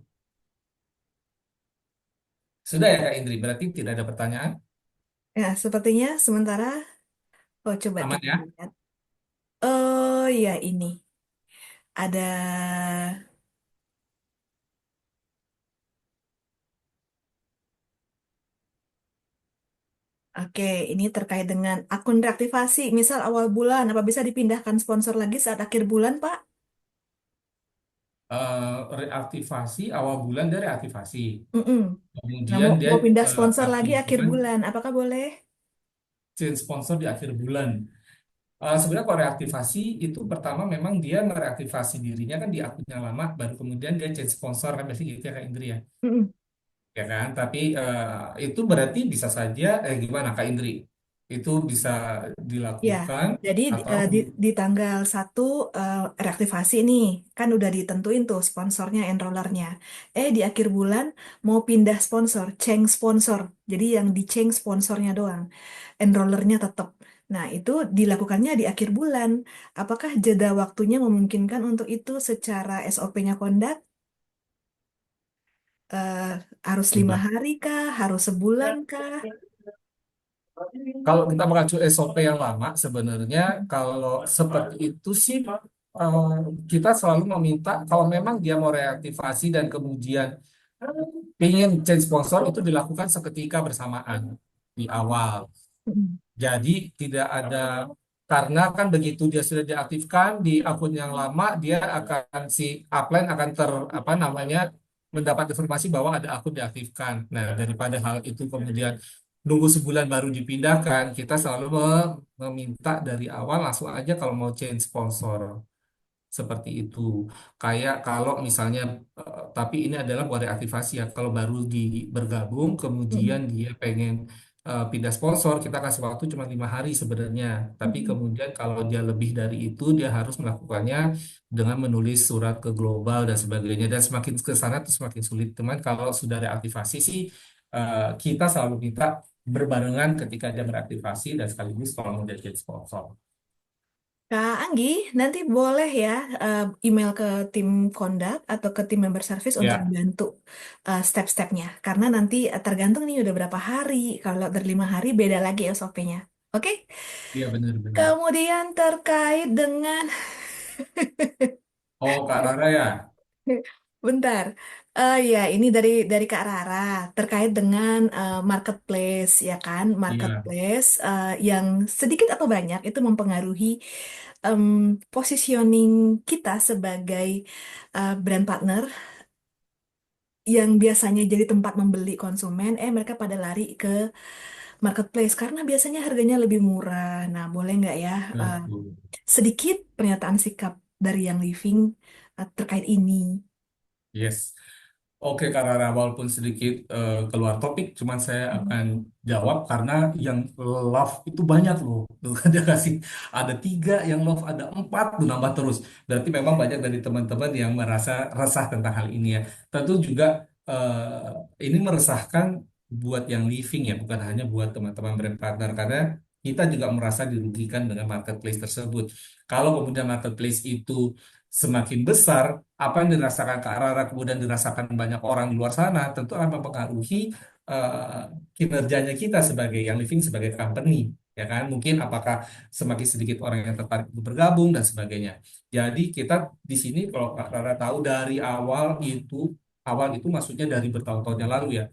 Sudah ya Kak Indri, berarti tidak ada pertanyaan? Ya, sepertinya sementara, oh coba Aman kita ya? lihat. Oh ya ini ada, oke ini terkait dengan akun reaktivasi. Misal awal bulan, apa bisa dipindahkan sponsor lagi saat akhir bulan, Pak? Reaktivasi awal bulan dia reaktivasi. Mm-mm. Nah, Kemudian dia mau pindah sponsor lagi akhir aktifkan bulan, apakah boleh? change sponsor di akhir bulan. Sebenarnya kalau reaktivasi itu pertama memang dia mereaktivasi dirinya kan di akun yang lama, baru kemudian dia change sponsor kan biasanya gitu ya Kak Indri ya. Mm-mm. Ya kan? Tapi itu berarti bisa saja gimana Kak Indri? Itu bisa Ya, dilakukan jadi atau di tanggal 1 reaktivasi nih, kan udah ditentuin tuh sponsornya, enrollernya. Di akhir bulan mau pindah sponsor, change sponsor. Jadi yang di change sponsornya doang, enrollernya tetap. Nah, itu dilakukannya di akhir bulan. Apakah jeda waktunya memungkinkan untuk itu secara SOP-nya Kondak? Eh, harus 5 hari kah? Harus sebulan kah? kalau kita mengacu SOP yang lama, sebenarnya kalau seperti itu sih eh, kita selalu meminta kalau memang dia mau reaktivasi dan kemudian ingin change sponsor itu dilakukan seketika bersamaan di awal. Mm-mm. Jadi tidak ada karena kan begitu dia sudah diaktifkan di akun yang lama, dia akan si upline akan apa namanya mendapat informasi bahwa ada akun diaktifkan. Nah, daripada hal itu kemudian nunggu sebulan baru dipindahkan, kita selalu meminta dari awal langsung aja kalau mau change sponsor. Seperti itu. Kayak kalau misalnya, tapi ini adalah buat reaktivasi ya. Kalau baru bergabung, kemudian Mm-mm. dia pengen pindah sponsor, kita kasih waktu cuma 5 hari sebenarnya. Tapi Mm-mm. kemudian kalau dia lebih dari itu, dia harus melakukannya dengan menulis surat ke global dan sebagainya. Dan semakin ke sana, tuh semakin sulit. Teman, kalau sudah reaktivasi sih, kita selalu minta berbarengan ketika dia beraktivasi dan sekaligus kalau mau jadi sponsor. Kak Anggi, nanti boleh ya email ke tim kondak atau ke tim member service untuk Ya, dibantu step-stepnya. Karena nanti tergantung nih udah berapa hari. Kalau dari 5 hari beda lagi SOP-nya. Oke? iya benar-benar. Kemudian terkait dengan Oh, Kak Rara ya? bentar. Ya, ini dari Kak Rara terkait dengan marketplace ya kan? Iya. Marketplace yang sedikit atau banyak itu mempengaruhi em, positioning kita sebagai brand partner yang biasanya jadi tempat membeli konsumen, mereka pada lari ke marketplace karena biasanya harganya lebih murah. Nah, boleh nggak ya Betul. sedikit pernyataan sikap dari yang living terkait ini? Yes. Oke, Kak Rara, walaupun sedikit keluar topik, cuman saya akan jawab karena yang love itu banyak loh. Tuh, dia kasih ada 3, yang love ada 4, tuh nambah terus. Berarti memang banyak dari teman-teman yang merasa resah tentang hal ini ya. Tentu juga ini meresahkan buat yang living ya, bukan hanya buat teman-teman brand partner karena kita juga merasa dirugikan dengan marketplace tersebut. Kalau kemudian marketplace itu semakin besar, apa yang dirasakan Kak Rara kemudian dirasakan banyak orang di luar sana tentu akan mempengaruhi kinerjanya kita sebagai yang living sebagai company. ya kan? Mungkin apakah semakin sedikit orang yang tertarik untuk bergabung dan sebagainya. Jadi kita di sini kalau Kak Rara tahu dari awal itu maksudnya dari bertahun-tahun yang lalu ya.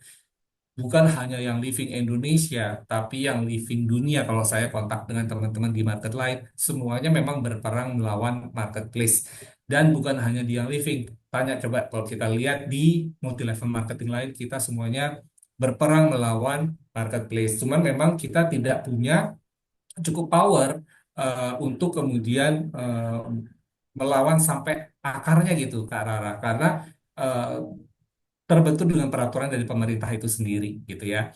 Bukan hanya yang living Indonesia, tapi yang living dunia. Kalau saya kontak dengan teman-teman di market lain, semuanya memang berperang melawan marketplace. Dan bukan hanya di yang living. Tanya coba kalau kita lihat di multi level marketing lain, kita semuanya berperang melawan marketplace. Cuman memang kita tidak punya cukup power untuk kemudian melawan sampai akarnya gitu, Kak Rara. Karena eh, terbentuk dengan peraturan dari pemerintah itu sendiri gitu ya.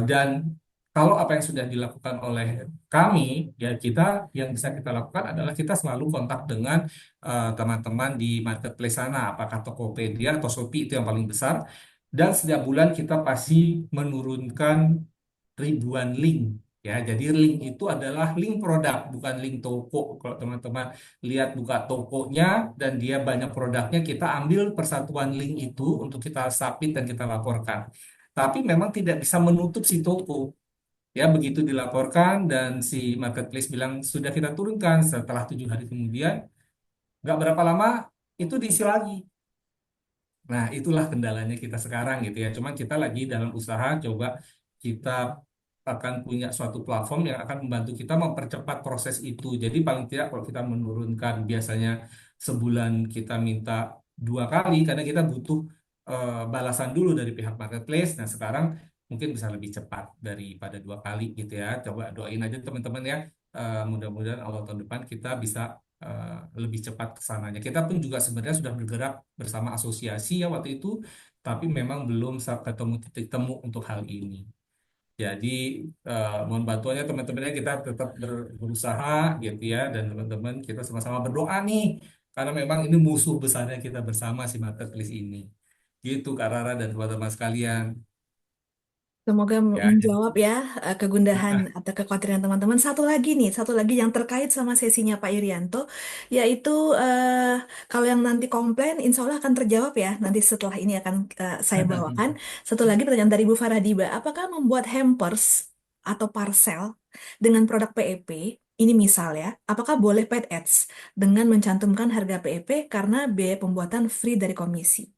Dan kalau apa yang sudah dilakukan oleh kami, ya kita yang bisa kita lakukan adalah kita selalu kontak dengan teman-teman di marketplace sana, apakah Tokopedia atau Shopee itu yang paling besar. Dan setiap bulan kita pasti menurunkan ribuan link. Ya, jadi link itu adalah link produk, bukan link toko. Kalau teman-teman lihat buka tokonya dan dia banyak produknya, kita ambil persatuan link itu untuk kita submit dan kita laporkan. Tapi memang tidak bisa menutup si toko. Ya, begitu dilaporkan dan si marketplace bilang sudah kita turunkan setelah 7 hari kemudian, nggak berapa lama itu diisi lagi. Nah, itulah kendalanya kita sekarang gitu ya. Cuma kita lagi dalam usaha coba kita akan punya suatu platform yang akan membantu kita mempercepat proses itu. Jadi paling tidak kalau kita menurunkan biasanya sebulan kita minta 2 kali karena kita butuh balasan dulu dari pihak marketplace. Nah, sekarang mungkin bisa lebih cepat daripada 2 kali gitu ya. Coba doain aja teman-teman ya. Mudah-mudahan awal tahun depan kita bisa lebih cepat ke sananya. Kita pun juga sebenarnya sudah bergerak bersama asosiasi ya waktu itu, tapi memang belum ketemu titik temu untuk hal ini. Jadi mohon bantuannya teman-temannya kita tetap berusaha gitu ya dan teman-teman kita sama-sama berdoa nih karena memang ini musuh besarnya kita bersama si marketplace ini. Gitu Kak Rara dan teman-teman sekalian. Semoga Ya, jadi menjawab ya kegundahan atau kekhawatiran teman-teman. Satu lagi yang terkait sama sesinya Pak Irianto, yaitu kalau yang nanti komplain, insya Allah akan terjawab ya. Nanti setelah ini akan saya bawakan. Satu lagi pertanyaan dari Bu Faradiba, apakah membuat hampers atau parcel dengan produk PEP, ini misal ya, apakah boleh paid ads dengan mencantumkan harga PEP karena biaya pembuatan free dari komisi?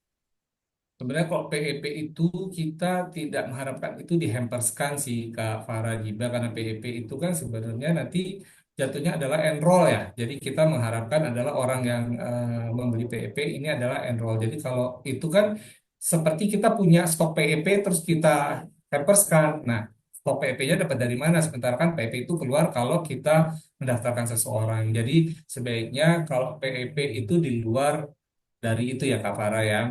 sebenarnya kalau PEP itu kita tidak mengharapkan itu dihamperskan sih Kak Farah Giba karena PEP itu kan sebenarnya nanti jatuhnya adalah enroll ya. Jadi kita mengharapkan adalah orang yang membeli PEP ini adalah enroll. Jadi kalau itu kan seperti kita punya stok PEP terus kita hamperskan. Nah, stok PEP-nya dapat dari mana? Sementara kan PEP itu keluar kalau kita mendaftarkan seseorang. Jadi sebaiknya kalau PEP itu di luar dari itu ya Kak Farah ya.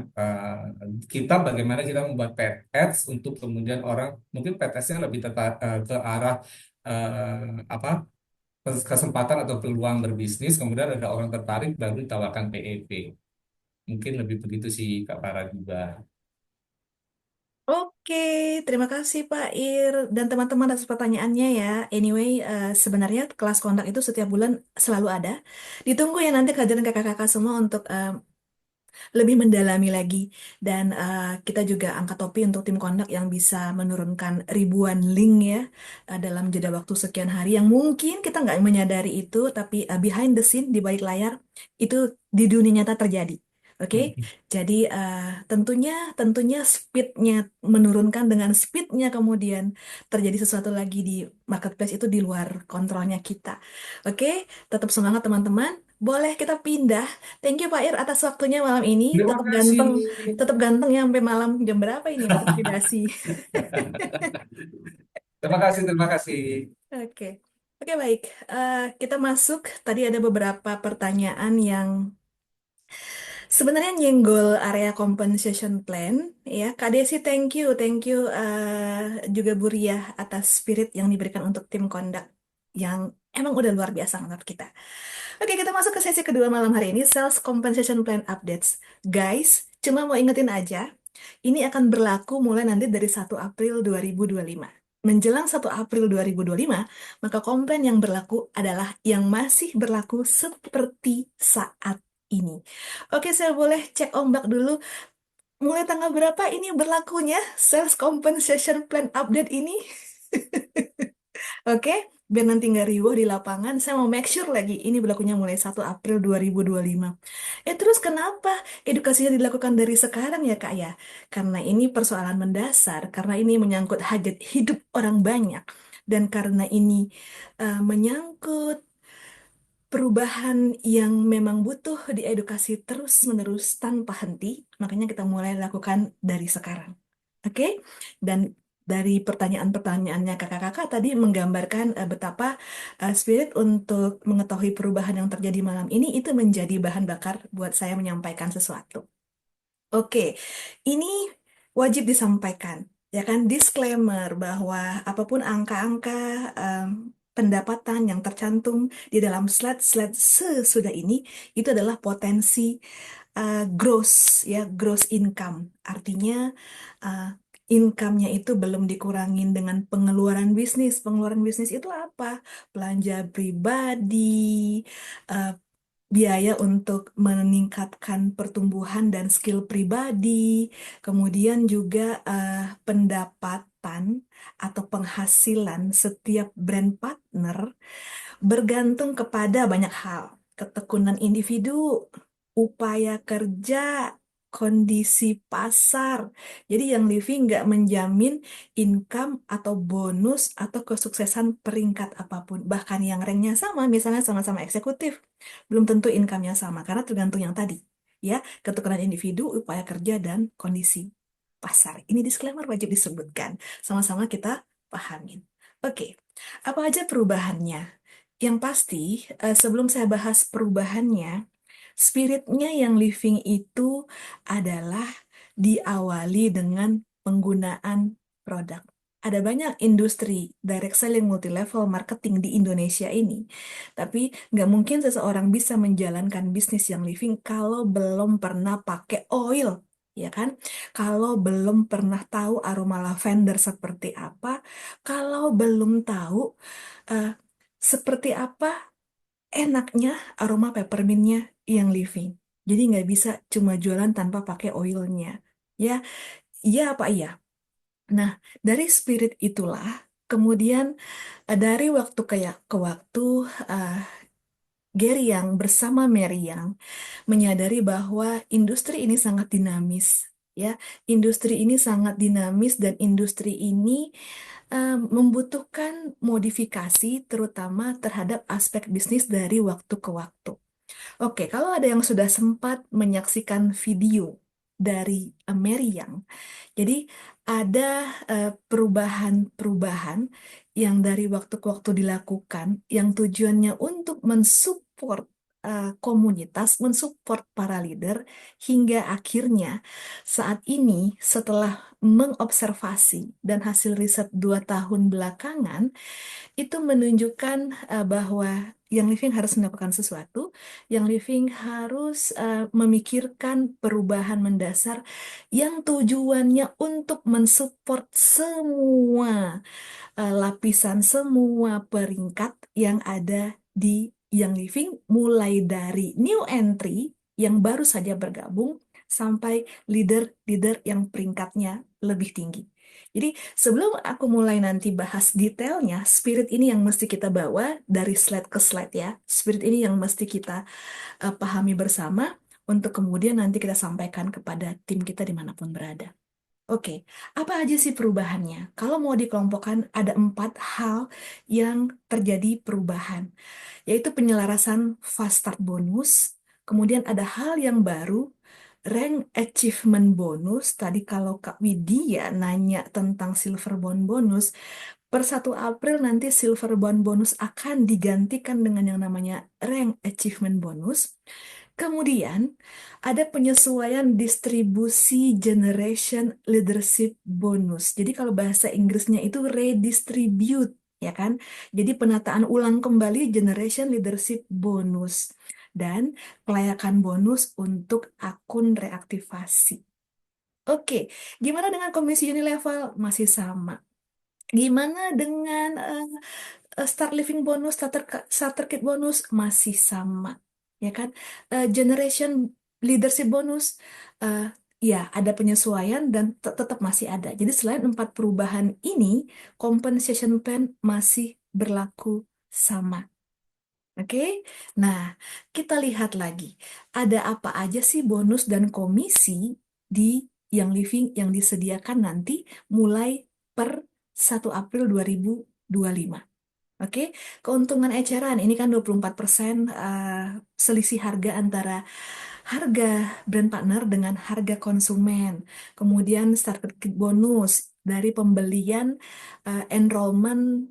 Kita bagaimana kita membuat pet ads untuk kemudian orang mungkin pet ads-nya lebih ke arah apa kesempatan atau peluang berbisnis kemudian ada orang tertarik baru ditawarkan PEP. Mungkin lebih begitu sih Kak Farah juga. Oke, terima kasih Pak Ir dan teman-teman atas pertanyaannya ya. Anyway, sebenarnya kelas kontak itu setiap bulan selalu ada. Ditunggu ya nanti kehadiran kakak-kakak semua untuk lebih mendalami lagi. Dan kita juga angkat topi untuk tim kondak yang bisa menurunkan ribuan link ya dalam jeda waktu sekian hari yang mungkin kita nggak menyadari itu, tapi behind the scene di balik layar itu di dunia nyata terjadi. Oke, jadi tentunya tentunya speednya menurunkan dengan speednya kemudian terjadi sesuatu lagi di marketplace itu di luar kontrolnya kita. Oke, tetap semangat teman-teman. Boleh kita pindah. Thank you Pak Ir atas waktunya malam ini. Terima kasih. Tetap ganteng ya sampai malam jam berapa ini untuk validasi. Terima kasih, terima kasih. Oke, oke baik. Kita masuk. Tadi ada beberapa pertanyaan yang sebenarnya nyenggol area compensation plan. Ya, Kak Desi, thank you juga Bu Ria atas spirit yang diberikan untuk tim kondak yang emang udah luar biasa menurut kita. Oke, kita masuk ke sesi kedua malam hari ini, Sales Compensation Plan Updates. Guys, cuma mau ingetin aja, ini akan berlaku mulai nanti dari 1 April 2025. Menjelang 1 April 2025, maka komplain yang berlaku adalah yang masih berlaku seperti saat ini. Oke, saya boleh cek ombak dulu. Mulai tanggal berapa ini berlakunya Sales Compensation Plan Update ini? Oke, Biar nanti nggak riuh di lapangan, saya mau make sure lagi ini berlakunya mulai 1 April 2025. Terus kenapa edukasinya dilakukan dari sekarang ya Kak ya? Karena ini persoalan mendasar, karena ini menyangkut hajat hidup orang banyak, dan karena ini menyangkut perubahan yang memang butuh diedukasi terus-menerus tanpa henti, makanya kita mulai lakukan dari sekarang. Oke? Dan dari pertanyaan-pertanyaannya kakak-kakak tadi menggambarkan betapa spirit untuk mengetahui perubahan yang terjadi malam ini itu menjadi bahan bakar buat saya menyampaikan sesuatu. Oke, ini wajib disampaikan, ya kan, disclaimer bahwa apapun angka-angka em, pendapatan yang tercantum di dalam slide-slide sesudah ini itu adalah potensi gross, ya, gross income. Artinya uh, income-nya itu belum dikurangin dengan pengeluaran bisnis. Pengeluaran bisnis itu apa? Belanja pribadi, uh, biaya untuk meningkatkan pertumbuhan dan skill pribadi, kemudian juga pendapatan atau penghasilan setiap brand partner bergantung kepada banyak hal, ketekunan individu, upaya kerja, kondisi pasar. Jadi yang living nggak menjamin income atau bonus atau kesuksesan peringkat apapun. Bahkan yang ranknya sama, misalnya sama-sama eksekutif, belum tentu income-nya sama karena tergantung yang tadi. Ya, ketekunan individu, upaya kerja, dan kondisi pasar. Ini disclaimer wajib disebutkan. Sama-sama kita pahamin. Oke, apa aja perubahannya? Yang pasti, sebelum saya bahas perubahannya, spiritnya yang living itu adalah diawali dengan penggunaan produk. Ada banyak industri direct selling multi-level marketing di Indonesia ini, tapi nggak mungkin seseorang bisa menjalankan bisnis yang living kalau belum pernah pakai oil, ya kan? Kalau belum pernah tahu aroma lavender seperti apa, kalau belum tahu eh, seperti apa enaknya aroma peppermintnya yang living. Jadi nggak bisa cuma jualan tanpa pakai oilnya. Ya, iya apa iya? Nah, dari spirit itulah, kemudian dari waktu ke waktu, uh, Gary yang bersama Mary yang menyadari bahwa industri ini sangat dinamis. Ya, industri ini sangat dinamis dan industri ini membutuhkan modifikasi terutama terhadap aspek bisnis dari waktu ke waktu. Oke, kalau ada yang sudah sempat menyaksikan video dari Mary Yang, jadi ada perubahan-perubahan yang dari waktu ke waktu dilakukan, yang tujuannya untuk mensupport komunitas, mensupport para leader, hingga akhirnya saat ini setelah mengobservasi dan hasil riset 2 tahun belakangan, itu menunjukkan bahwa yang living harus melakukan sesuatu, yang living harus memikirkan perubahan mendasar yang tujuannya untuk mensupport semua lapisan, semua peringkat yang ada di yang living, mulai dari new entry yang baru saja bergabung sampai leader-leader yang peringkatnya lebih tinggi. Jadi sebelum aku mulai nanti bahas detailnya, spirit ini yang mesti kita bawa dari slide ke slide ya. Spirit ini yang mesti kita pahami bersama untuk kemudian nanti kita sampaikan kepada tim kita dimanapun berada. Oke, apa aja sih perubahannya? Kalau mau dikelompokkan, ada 4 hal yang terjadi perubahan, yaitu penyelarasan fast start bonus, kemudian ada hal yang baru, rank achievement bonus. Tadi kalau Kak Widya nanya tentang silver bond bonus, per 1 April nanti silver bond bonus akan digantikan dengan yang namanya rank achievement bonus. Kemudian ada penyesuaian distribusi generation leadership bonus. Jadi kalau bahasa Inggrisnya itu redistribute, ya kan? Jadi penataan ulang kembali generation leadership bonus dan kelayakan bonus untuk akun reaktivasi. Oke, gimana dengan komisi Unilevel? Masih sama. Gimana dengan start living bonus, starter kit bonus masih sama, ya kan? Generation leadership bonus, eh, ya ada penyesuaian dan tetap masih ada. Jadi selain 4 perubahan ini, compensation plan masih berlaku sama. Oke, nah kita lihat lagi, ada apa aja sih bonus dan komisi di yang living yang disediakan nanti mulai per 1 April 2025. Oke, keuntungan eceran ini kan 24% selisih harga antara harga brand partner dengan harga konsumen. Kemudian starter kit bonus dari pembelian enrollment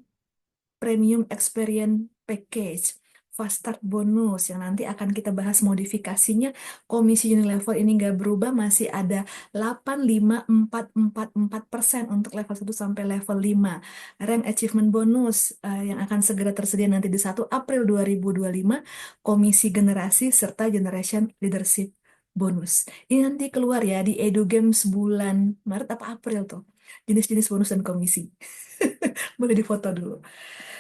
Premium Experience Package, Fast Start Bonus yang nanti akan kita bahas modifikasinya. Komisi Unilever ini nggak berubah, masih ada 85444% untuk level 1 sampai level 5. Rank Achievement Bonus yang akan segera tersedia nanti di 1 April 2025, Komisi Generasi serta Generation Leadership Bonus. Ini nanti keluar ya di Edu Games bulan Maret apa April tuh. Jenis-jenis bonus dan komisi. Boleh difoto dulu.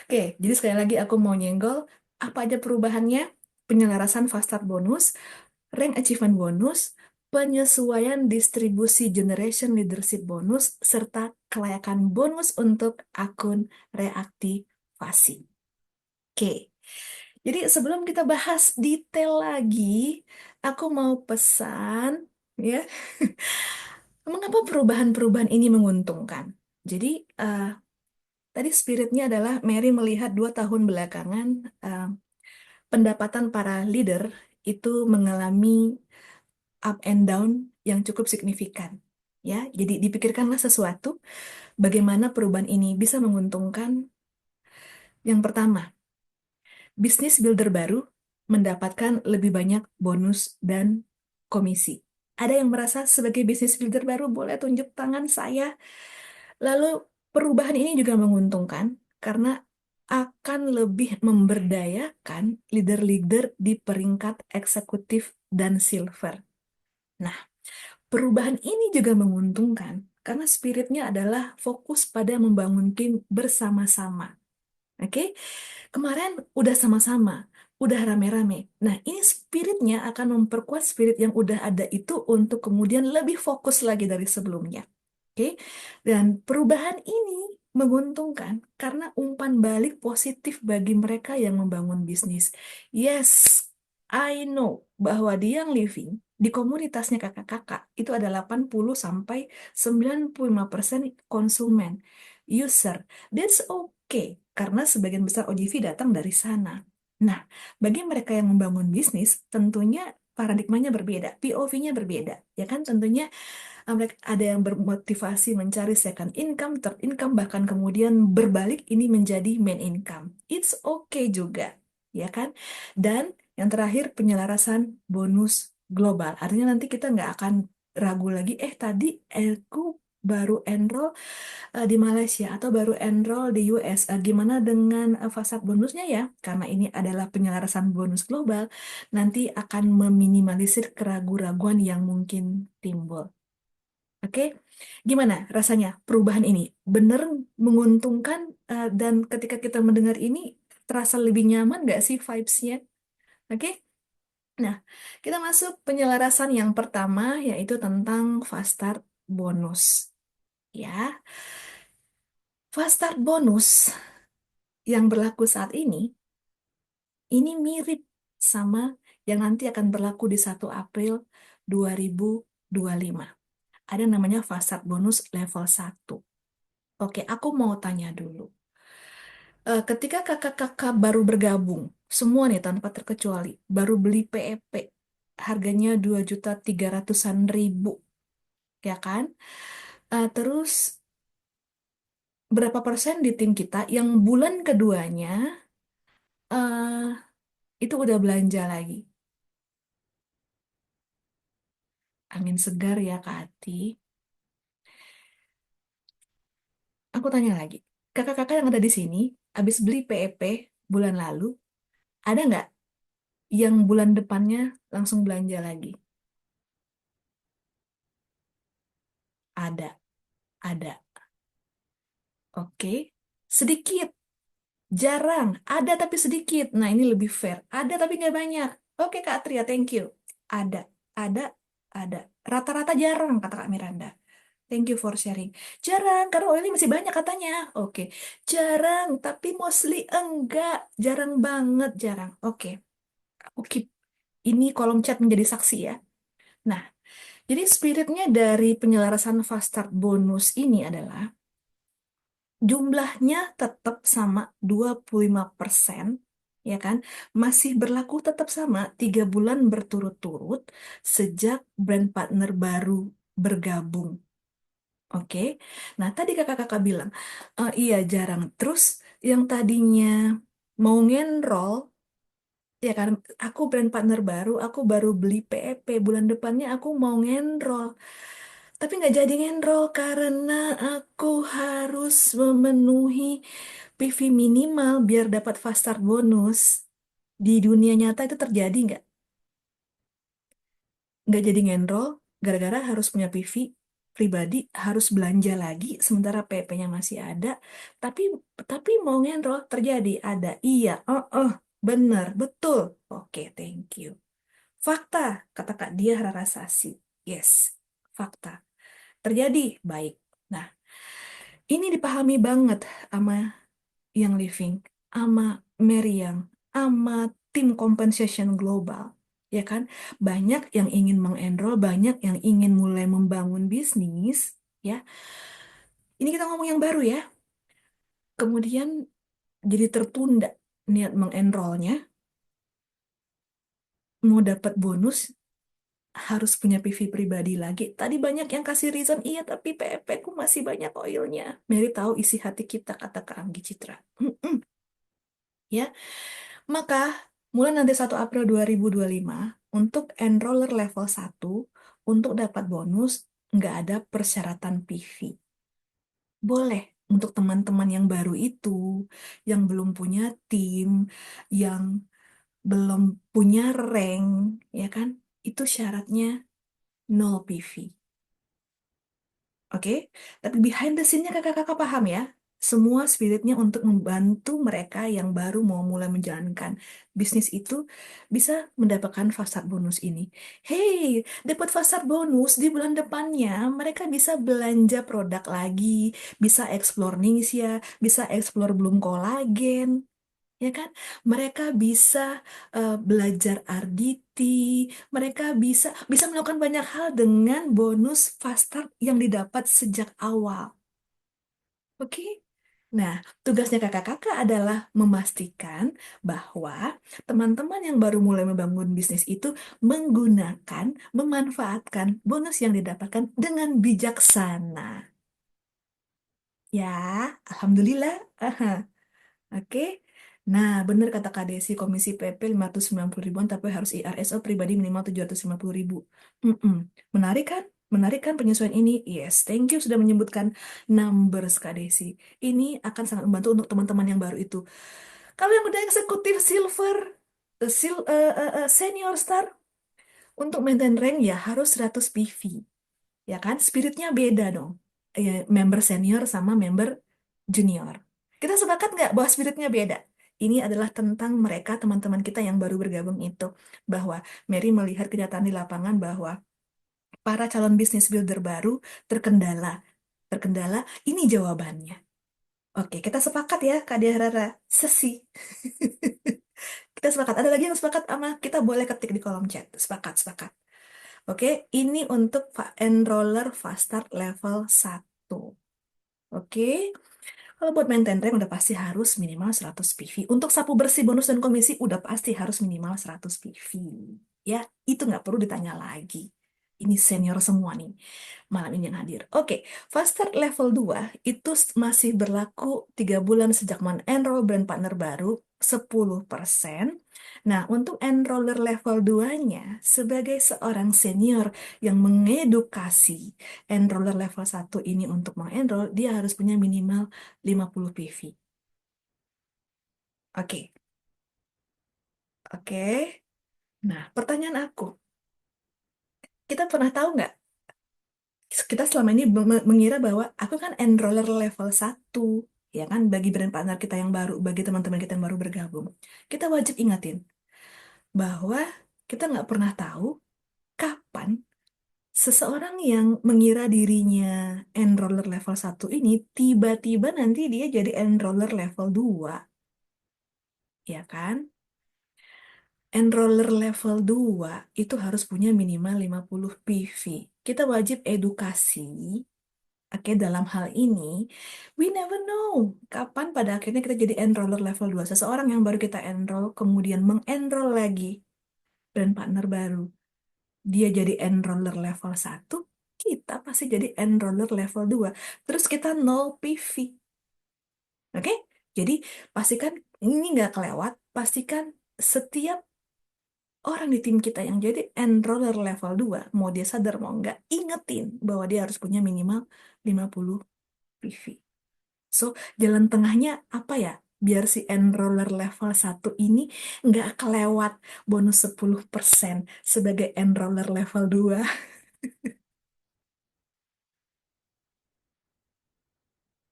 Oke, jadi sekali lagi aku mau nyenggol apa aja perubahannya? Penyelarasan fast start bonus, rank achievement bonus, penyesuaian distribusi generation leadership bonus, serta kelayakan bonus untuk akun reaktivasi. Oke, jadi sebelum kita bahas detail lagi, aku mau pesan ya, mengapa perubahan-perubahan ini menguntungkan? Jadi tadi spiritnya adalah Mary melihat 2 tahun belakangan eh, pendapatan para leader itu mengalami up and down yang cukup signifikan. Ya, jadi dipikirkanlah sesuatu bagaimana perubahan ini bisa menguntungkan. Yang pertama, bisnis builder baru mendapatkan lebih banyak bonus dan komisi. Ada yang merasa sebagai bisnis builder baru boleh tunjuk tangan saya. Lalu perubahan ini juga menguntungkan karena akan lebih memberdayakan leader-leader di peringkat eksekutif dan silver. Nah, perubahan ini juga menguntungkan karena spiritnya adalah fokus pada membangun tim bersama-sama. Oke, kemarin udah sama-sama, udah rame-rame. Nah, ini spiritnya akan memperkuat spirit yang udah ada itu untuk kemudian lebih fokus lagi dari sebelumnya. Oke, dan perubahan ini menguntungkan karena umpan balik positif bagi mereka yang membangun bisnis. Yes, I know bahwa di yang living di komunitasnya kakak-kakak itu ada 80 sampai 95% konsumen, user. That's okay karena sebagian besar OGV datang dari sana. Nah, bagi mereka yang membangun bisnis, tentunya paradigmanya berbeda, POV-nya berbeda, ya kan? Tentunya mereka ada yang bermotivasi mencari second income, third income, bahkan kemudian berbalik ini menjadi main income. It's okay juga, ya kan? Dan yang terakhir penyelarasan bonus global. Artinya nanti kita nggak akan ragu lagi, tadi aku baru enroll di Malaysia atau baru enroll di US. Gimana dengan fasad bonusnya ya? Karena ini adalah penyelarasan bonus global, nanti akan meminimalisir keraguan-raguan yang mungkin timbul. Oke, gimana rasanya perubahan ini? Bener menguntungkan dan ketika kita mendengar ini terasa lebih nyaman nggak sih vibes-nya? Oke, nah kita masuk penyelarasan yang pertama yaitu tentang fast start bonus. Ya, fast start bonus yang berlaku saat ini mirip sama yang nanti akan berlaku di 1 April 2025. Ada namanya fast start bonus level 1. Oke, aku mau tanya dulu. Ketika kakak-kakak baru bergabung, semua nih tanpa terkecuali, baru beli PEP, harganya 2.300.000, ya kan? Terus berapa persen di tim kita yang bulan keduanya eh, itu udah belanja lagi? Angin segar ya Kak Ati. Aku tanya lagi, kakak-kakak yang ada di sini, habis beli PEP bulan lalu, ada nggak yang bulan depannya langsung belanja lagi? Ada, ada. Oke, sedikit, jarang, ada tapi sedikit. Nah, ini lebih fair. Ada tapi nggak banyak. Oke, Kak Tria, thank you. Ada, ada, ada. Rata-rata jarang, kata Kak Miranda. Thank you for sharing. Jarang, karena oilnya masih banyak katanya. Oke, jarang, tapi mostly enggak. Jarang banget, jarang. Oke, aku keep ini kolom chat menjadi saksi ya. Nah, jadi spiritnya dari penyelarasan fast start bonus ini adalah jumlahnya tetap sama 25%, ya kan? Masih berlaku tetap sama 3 bulan berturut-turut sejak brand partner baru bergabung. Oke, nah tadi kakak-kakak bilang, iya jarang. Terus yang tadinya mau ngenroll, ya kan, aku brand partner baru, aku baru beli PEP, bulan depannya aku mau ngenroll. Tapi nggak jadi ngenroll karena aku harus memenuhi PV minimal biar dapat fast start bonus. Di dunia nyata itu terjadi nggak jadi ngenroll gara-gara harus punya PV pribadi, harus belanja lagi sementara PP-nya masih ada, tapi mau ngenroll terjadi ada. Iya, bener betul. Oke, thank you. Fakta, kata Kak Dia Rarasasi. Yes, fakta terjadi. Baik, nah ini dipahami banget sama yang living, sama Meriam, sama tim compensation global, ya kan? Banyak yang ingin mengenroll, banyak yang ingin mulai membangun bisnis, ya. Ini kita ngomong yang baru ya. Kemudian jadi tertunda niat mengenrollnya, mau dapat bonus harus punya PV pribadi lagi. Tadi banyak yang kasih reason, iya tapi PEP ku masih banyak oilnya. Mary tahu isi hati kita, kata Kak Anggi Citra. Ya, maka mulai nanti 1 April 2025 untuk enroller level 1 untuk dapat bonus nggak ada persyaratan PV. Boleh untuk teman-teman yang baru itu, yang belum punya tim, yang belum punya rank, ya kan? Itu syaratnya nol PV. Oke, tapi behind the scene-nya kakak-kakak paham ya. Semua spiritnya untuk membantu mereka yang baru mau mulai menjalankan bisnis itu bisa mendapatkan fasad bonus ini. Hey, dapat fasad bonus di bulan depannya, mereka bisa belanja produk lagi, bisa explore Ningxia, bisa explore Bloom Kolagen, ya kan? Mereka bisa belajar RDT, mereka bisa melakukan banyak hal dengan bonus fast start yang didapat sejak awal. Oke? Nah, tugasnya kakak-kakak adalah memastikan bahwa teman-teman yang baru mulai membangun bisnis itu menggunakan, memanfaatkan bonus yang didapatkan dengan bijaksana. Ya, alhamdulillah. Aha. Oke. Nah, benar kata Kak Desi, Komisi PP 590 ribuan, tapi harus IRSO pribadi minimal 750 ribu. Mm-mm. Menarik kan? Menarik kan penyesuaian ini? Yes, thank you sudah menyebutkan numbers, Kak Desi. Ini akan sangat membantu untuk teman-teman yang baru itu. Kalau yang udah eksekutif silver, senior star, untuk maintain rank ya harus 100 PV. Ya kan? Spiritnya beda dong. Member senior sama member junior. Kita sepakat nggak bahwa spiritnya beda? Ini adalah tentang mereka, teman-teman kita yang baru bergabung itu. Bahwa Mary melihat kenyataan di lapangan bahwa para calon bisnis builder baru terkendala. Terkendala, ini jawabannya. Oke, kita sepakat ya, Kak Diarara. Sesi. Kita sepakat. Ada lagi yang sepakat sama kita boleh ketik di kolom chat. Sepakat, sepakat. Oke, ini untuk enroller fast start level 1. Oke, kalau buat maintain rank udah pasti harus minimal 100 PV. Untuk sapu bersih bonus dan komisi udah pasti harus minimal 100 PV. Ya, itu nggak perlu ditanya lagi. Ini senior semua nih malam ini yang hadir. Oke, fast start level 2 itu masih berlaku 3 bulan sejak enroll brand partner baru 10%. Nah, untuk enroller level 2-nya sebagai seorang senior yang mengedukasi enroller level 1 ini untuk mengenroll, dia harus punya minimal 50 PV. Oke, oke. Nah, pertanyaan aku, kita pernah tahu nggak, kita selama ini mengira bahwa aku kan enroller level 1, ya kan, bagi brand partner kita yang baru, bagi teman-teman kita yang baru bergabung. Kita wajib ingatin bahwa kita nggak pernah tahu kapan Seseorang yang mengira dirinya enroller level 1 ini tiba-tiba nanti dia jadi enroller level 2, ya kan? Enroller level 2 itu harus punya minimal 50 PV. Kita wajib edukasi, oke, dalam hal ini, we never know kapan pada akhirnya kita jadi enroller level 2. Seseorang yang baru kita enroll, kemudian mengenroll lagi brand partner baru. Dia jadi enroller level 1, kita pasti jadi enroller level 2. Terus kita nol PV. Oke? Jadi pastikan ini nggak kelewat, pastikan setiap orang di tim kita yang jadi enroller level 2, mau dia sadar mau nggak, ingetin bahwa dia harus punya minimal 50 PV. So, jalan tengahnya apa ya? Biar si enroller level 1 ini nggak kelewat bonus 10% sebagai enroller level 2.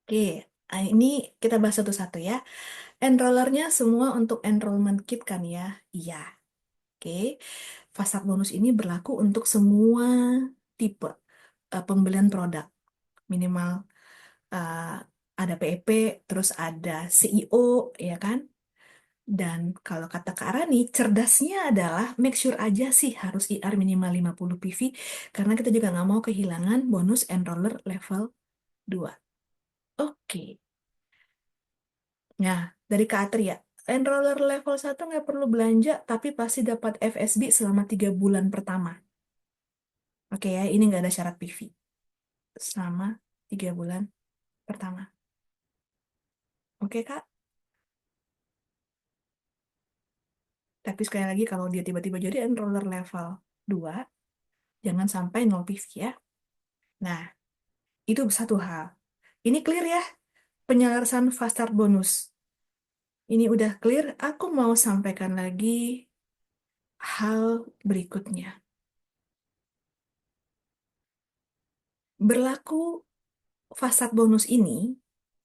Oke, ini kita bahas satu-satu ya. Enrollernya semua untuk enrollment kit kan ya? Iya. Oke, fast bonus ini berlaku untuk semua tipe pembelian produk. Minimal eh, ada PEP, terus ada CEO, ya kan? Dan kalau kata Kak Rani, cerdasnya adalah make sure aja sih harus IR minimal 50 PV, karena kita juga nggak mau kehilangan bonus enroller level 2. Oke, nah dari Kak Atria, enroller level 1 nggak perlu belanja, tapi pasti dapat FSB selama 3 bulan pertama. Oke ya, ini nggak ada syarat PV selama 3 bulan pertama. Oke Kak, tapi sekali lagi kalau dia tiba-tiba jadi enroller level 2, jangan sampai nol PV ya. Nah, itu satu hal. Ini clear ya, penyelarasan fast start bonus. Ini udah clear, aku mau sampaikan lagi hal berikutnya. Berlaku fast start bonus ini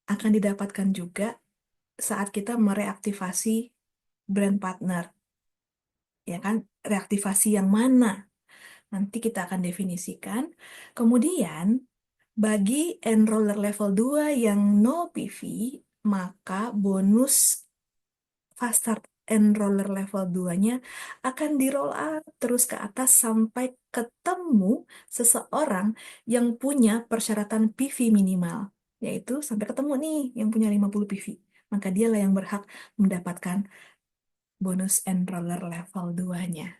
akan didapatkan juga saat kita mereaktivasi brand partner. Ya kan, reaktivasi yang mana? Nanti kita akan definisikan. Kemudian, bagi enroller level 2 yang no PV, maka bonus fast start enroller level 2-nya akan di roll up terus ke atas sampai ketemu seseorang yang punya persyaratan PV minimal, yaitu sampai ketemu nih yang punya 50 PV. Maka dialah yang berhak mendapatkan bonus enroller level 2-nya.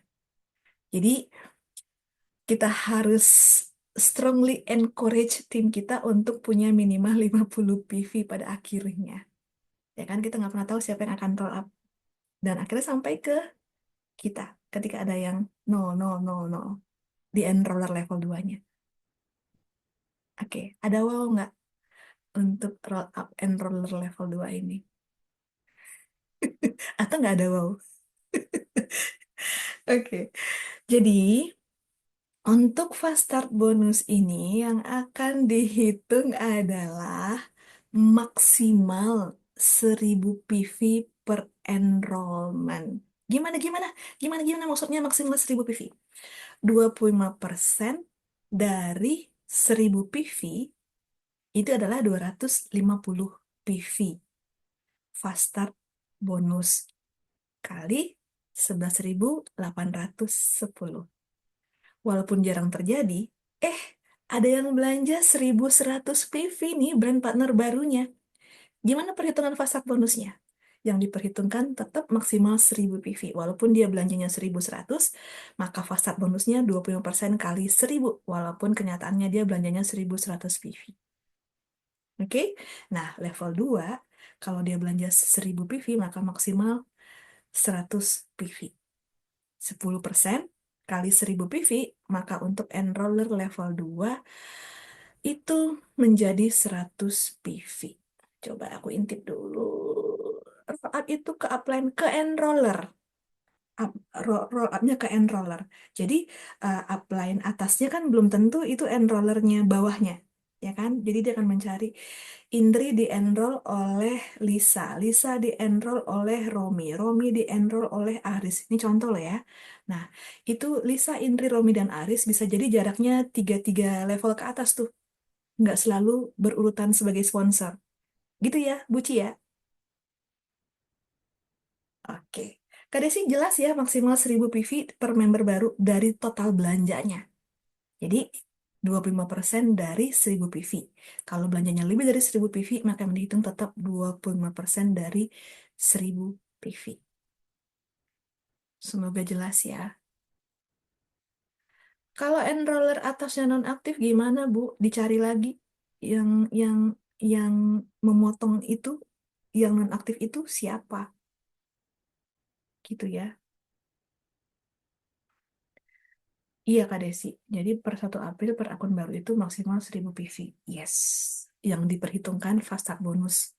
Jadi kita harus strongly encourage tim kita untuk punya minimal 50 PV pada akhirnya. Ya kan, kita nggak pernah tahu siapa yang akan roll up. Dan akhirnya sampai ke kita ketika ada yang no, no, no, no di enroller level 2-nya. Oke, ada wow nggak untuk roll up enroller level 2 ini? Atau nggak ada wow? Oke, jadi untuk fast start bonus ini yang akan dihitung adalah maksimal 1000 PV per enrollment. Gimana, gimana? Gimana, gimana maksudnya maksimal 1000 PV? 25% dari 1000 PV itu adalah 250 PV. Fast start bonus kali 11.810. Walaupun jarang terjadi, eh ada yang belanja 1100 PV nih brand partner barunya. Gimana perhitungan fast start bonusnya? Yang diperhitungkan tetap maksimal 1000 PV. Walaupun dia belanjanya 1100, maka fast start bonusnya 25% kali 1000. Walaupun kenyataannya dia belanjanya 1100 PV. Oke? Nah, level 2, kalau dia belanja 1000 PV, maka maksimal 100 PV. 10% kali 1000 PV, maka untuk enroller level 2 itu menjadi 100 PV. Coba aku intip dulu. Roll up itu ke upline ke enroller. Roll up-nya ke enroller. Jadi upline atasnya kan belum tentu itu enrollernya bawahnya. ya kan? Jadi dia akan mencari Indri di-enroll oleh Lisa, Lisa di-enroll oleh Romi, Romi di-enroll oleh Aris. Ini contoh loh ya. Nah, itu Lisa, Indri, Romi, dan Aris bisa jadi jaraknya tiga level ke atas tuh. Nggak selalu berurutan sebagai sponsor. Gitu ya, Buci ya? Oke. Kak Desi jelas ya maksimal 1000 PV per member baru dari total belanjanya. Jadi 25% dari 1000 PV. Kalau belanjanya lebih dari 1000 PV, maka yang dihitung tetap 25% dari 1000 PV. Semoga jelas ya. Kalau enroller atasnya nonaktif gimana, Bu? Dicari lagi yang yang yang memotong itu, yang nonaktif itu siapa? Gitu ya. Iya, Kak Desi. Jadi per 1 April per akun baru itu maksimal 1000 PV. Yes. Yang diperhitungkan fast start bonus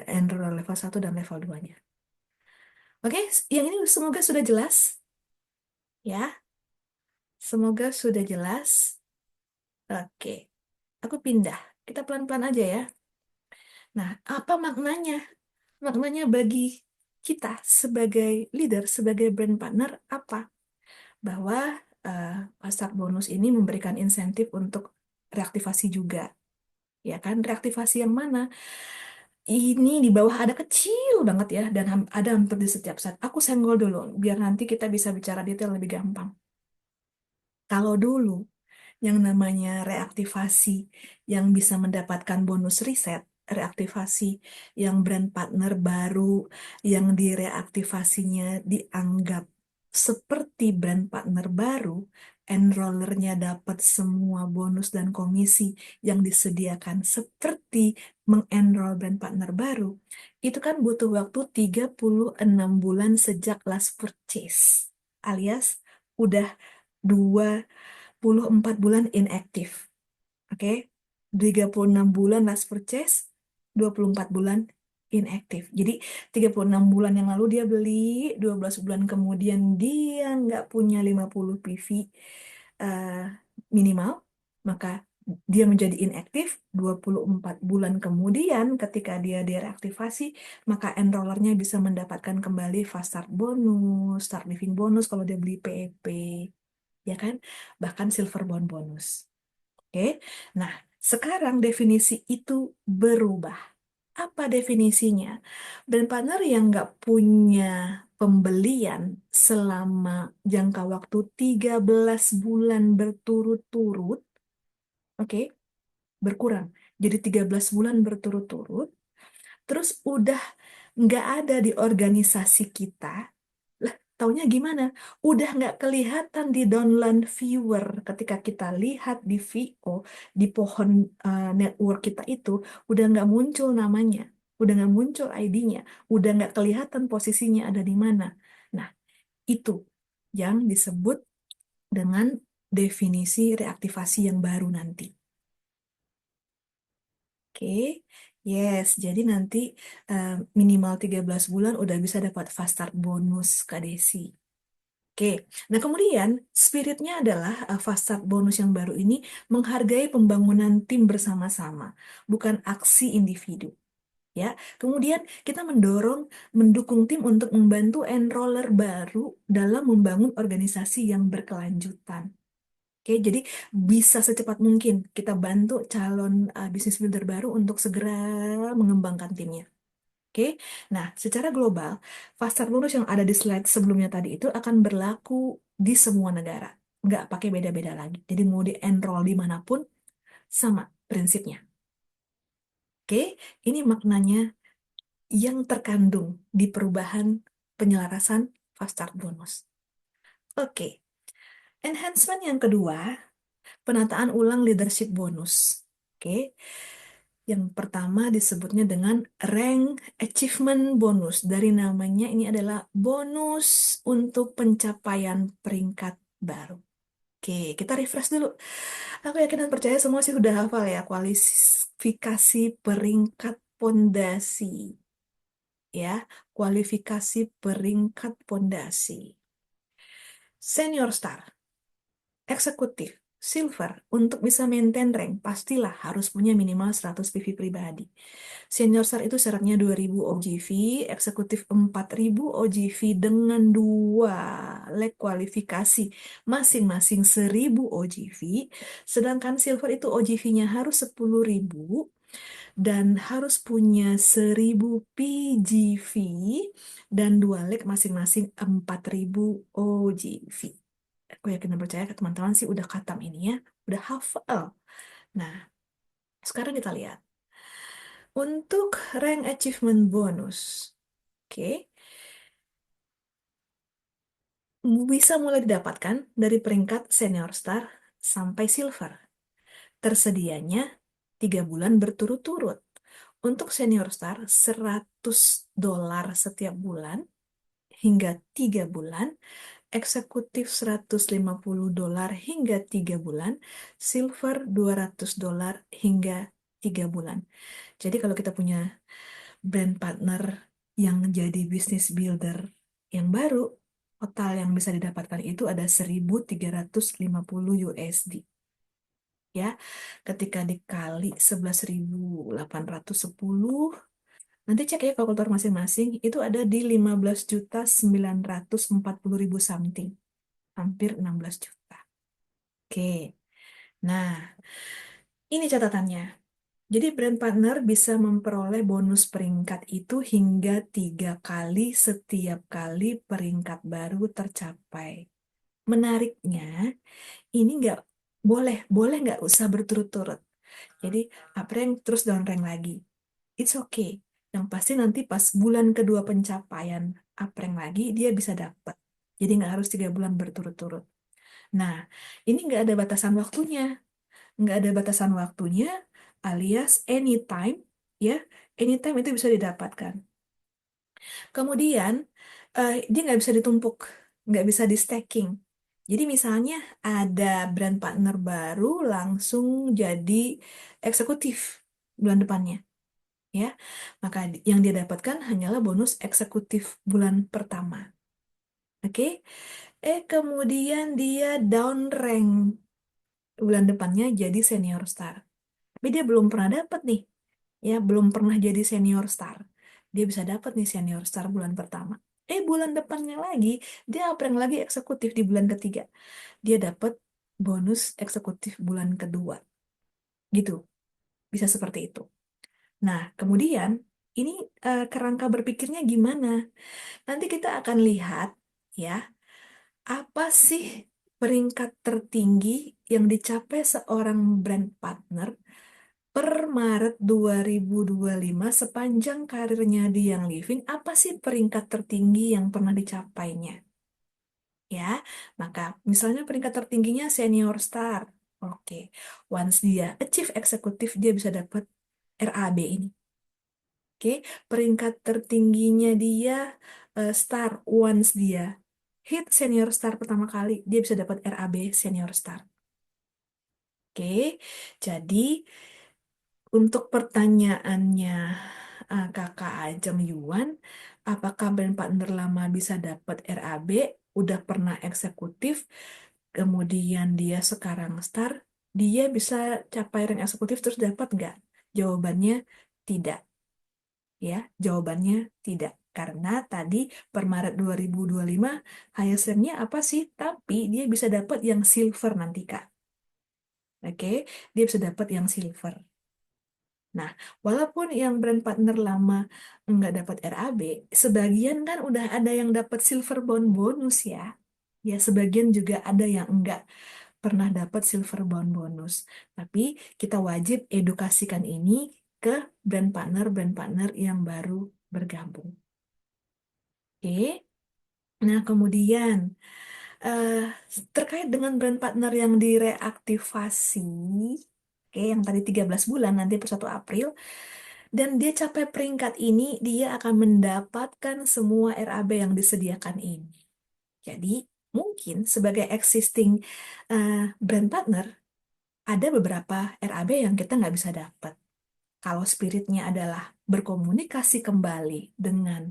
enroller level 1 dan level 2-nya. Oke, yang ini semoga sudah jelas ya. Semoga sudah jelas. Oke, aku pindah. Kita pelan-pelan aja ya. Nah, apa maknanya? Maknanya bagi kita sebagai leader, sebagai brand partner apa? Bahwa eh, pasar bonus ini memberikan insentif untuk reaktivasi juga. Ya kan, reaktivasi yang mana? Ini di bawah ada kecil banget ya, dan ada hampir di setiap saat. Aku senggol dulu, biar nanti kita bisa bicara detail lebih gampang. Kalau dulu yang namanya reaktivasi yang bisa mendapatkan bonus riset, reaktivasi yang brand partner baru yang direaktivasinya dianggap seperti brand partner baru, enrollernya dapat semua bonus dan komisi yang disediakan seperti mengenroll brand partner baru, itu kan butuh waktu 36 bulan sejak last purchase, alias udah 24 bulan inaktif. Oke, 36 bulan last purchase, 24 bulan inaktif. Jadi 36 bulan yang lalu dia beli, 12 bulan kemudian dia nggak punya 50 PV eh, minimal, maka dia menjadi inaktif. 24 bulan kemudian ketika dia direaktivasi, maka enrollernya bisa mendapatkan kembali fast start bonus, start living bonus kalau dia beli PEP, ya kan? Bahkan silver bond bonus. Oke, nah sekarang definisi itu berubah. Apa definisinya? Brand partner yang nggak punya pembelian selama jangka waktu 13 bulan berturut-turut, oke, berkurang. Jadi 13 bulan berturut-turut, terus udah nggak ada di organisasi kita. Lah, taunya gimana? Udah nggak kelihatan di downline viewer ketika kita lihat di VO, di pohon network kita itu, udah nggak muncul namanya, udah nggak muncul ID-nya, udah nggak kelihatan posisinya ada di mana. Nah, itu yang disebut dengan definisi reaktivasi yang baru nanti. Oke, yes. Jadi nanti eh, minimal 13 bulan udah bisa dapat fast start bonus Kak Desi. Oke, nah kemudian spiritnya adalah fast start bonus yang baru ini menghargai pembangunan tim bersama-sama, bukan aksi individu. Ya, kemudian kita mendukung tim untuk membantu enroller baru dalam membangun organisasi yang berkelanjutan. Oke, jadi bisa secepat mungkin kita bantu calon business builder baru untuk segera mengembangkan timnya. Oke, nah secara global, fast start bonus yang ada di slide sebelumnya tadi itu akan berlaku di semua negara. Nggak pakai beda-beda lagi. Jadi mau di-enroll dimanapun, sama prinsipnya. Oke, ini maknanya yang terkandung di perubahan penyelarasan fast start bonus. Oke, enhancement yang kedua, penataan ulang leadership bonus. Oke, yang pertama disebutnya dengan rank achievement bonus. Dari namanya ini adalah bonus untuk pencapaian peringkat baru. Oke, kita refresh dulu. Aku yakin dan percaya semua sih udah hafal ya kualifikasi peringkat pondasi. Ya, kualifikasi peringkat pondasi. Senior star, eksekutif, Silver, untuk bisa maintain rank, pastilah harus punya minimal 100 PV pribadi. Senior Star itu syaratnya 2000 OGV, eksekutif 4000 OGV dengan dua leg kualifikasi masing-masing 1000 OGV, sedangkan Silver itu OGV-nya harus 10.000 dan harus punya 1000 PGV dan dua leg masing-masing 4000 OGV. Aku yakin dan percaya ke teman-teman sih udah katam ini ya, udah hafal. Nah, sekarang kita lihat. Untuk rank achievement bonus, oke, bisa mulai didapatkan dari peringkat senior star sampai silver. Tersedianya 3 bulan berturut-turut. Untuk senior star, $100 setiap bulan hingga 3 bulan, eksekutif $150 hingga 3 bulan, silver $200 hingga 3 bulan. Jadi kalau kita punya brand partner yang jadi bisnis builder yang baru, total yang bisa didapatkan itu ada 1.350 USD. Ya, ketika dikali 11.810, nanti cek ya kalkulator masing-masing, itu ada di 15.940.000 something, hampir 16 juta. Oke, nah ini catatannya. Jadi brand partner bisa memperoleh bonus peringkat itu hingga 3 kali setiap kali peringkat baru tercapai. Menariknya, ini nggak boleh, boleh nggak usah berturut-turut. Jadi up rank terus down rank lagi. It's okay. Yang pasti nanti pas bulan kedua pencapaian up rank lagi, dia bisa dapat. Jadi nggak harus 3 bulan berturut-turut. Nah, ini nggak ada batasan waktunya. Nggak ada batasan waktunya alias anytime, ya, anytime itu bisa didapatkan. Kemudian dia nggak bisa ditumpuk, nggak bisa di stacking. Jadi misalnya ada brand partner baru langsung jadi eksekutif bulan depannya, ya, maka yang dia dapatkan hanyalah bonus eksekutif bulan pertama. Oke, kemudian dia down rank bulan depannya jadi senior star. Tapi dia belum pernah dapat nih, ya belum pernah jadi senior star. Dia bisa dapat nih senior star bulan pertama. Bulan depannya lagi dia rank lagi eksekutif di bulan ketiga. Dia dapat bonus eksekutif bulan kedua. Gitu, bisa seperti itu. Nah, kemudian ini kerangka berpikirnya gimana? Nanti kita akan lihat ya, apa sih peringkat tertinggi yang dicapai seorang brand partner per Maret 2025 sepanjang karirnya di Young Living, apa sih peringkat tertinggi yang pernah dicapainya? Ya, maka misalnya peringkat tertingginya senior star. Oke, once dia achieve eksekutif, dia bisa dapat RAB ini. Oke, peringkat tertingginya dia star, once dia hit senior star pertama kali, dia bisa dapat RAB senior star. Oke, jadi untuk pertanyaannya Kakak Ajeng Yuan, apakah brand partner lama bisa dapat RAB? Udah pernah eksekutif, kemudian dia sekarang star, dia bisa capai rank eksekutif terus dapat nggak? Jawabannya tidak, ya. Jawabannya tidak. Karena tadi per Maret 2025 highest ranknya apa sih? Tapi dia bisa dapat yang silver nanti, Kak. Oke, dia bisa dapat yang silver. Nah, walaupun yang brand partner lama nggak dapat RAB, sebagian kan udah ada yang dapat silver bond bonus ya. Ya, sebagian juga ada yang enggak pernah dapat silver bond bonus. Tapi kita wajib edukasikan ini ke brand partner yang baru bergabung. Oke. Nah, kemudian eh, terkait dengan brand partner yang direaktivasi, oke, yang tadi 13 bulan nanti per 1 April, dan dia capai peringkat ini, dia akan mendapatkan semua RAB yang disediakan ini. Jadi, mungkin sebagai existing eh, brand partner, ada beberapa RAB yang kita nggak bisa dapat. Kalau spiritnya adalah berkomunikasi kembali dengan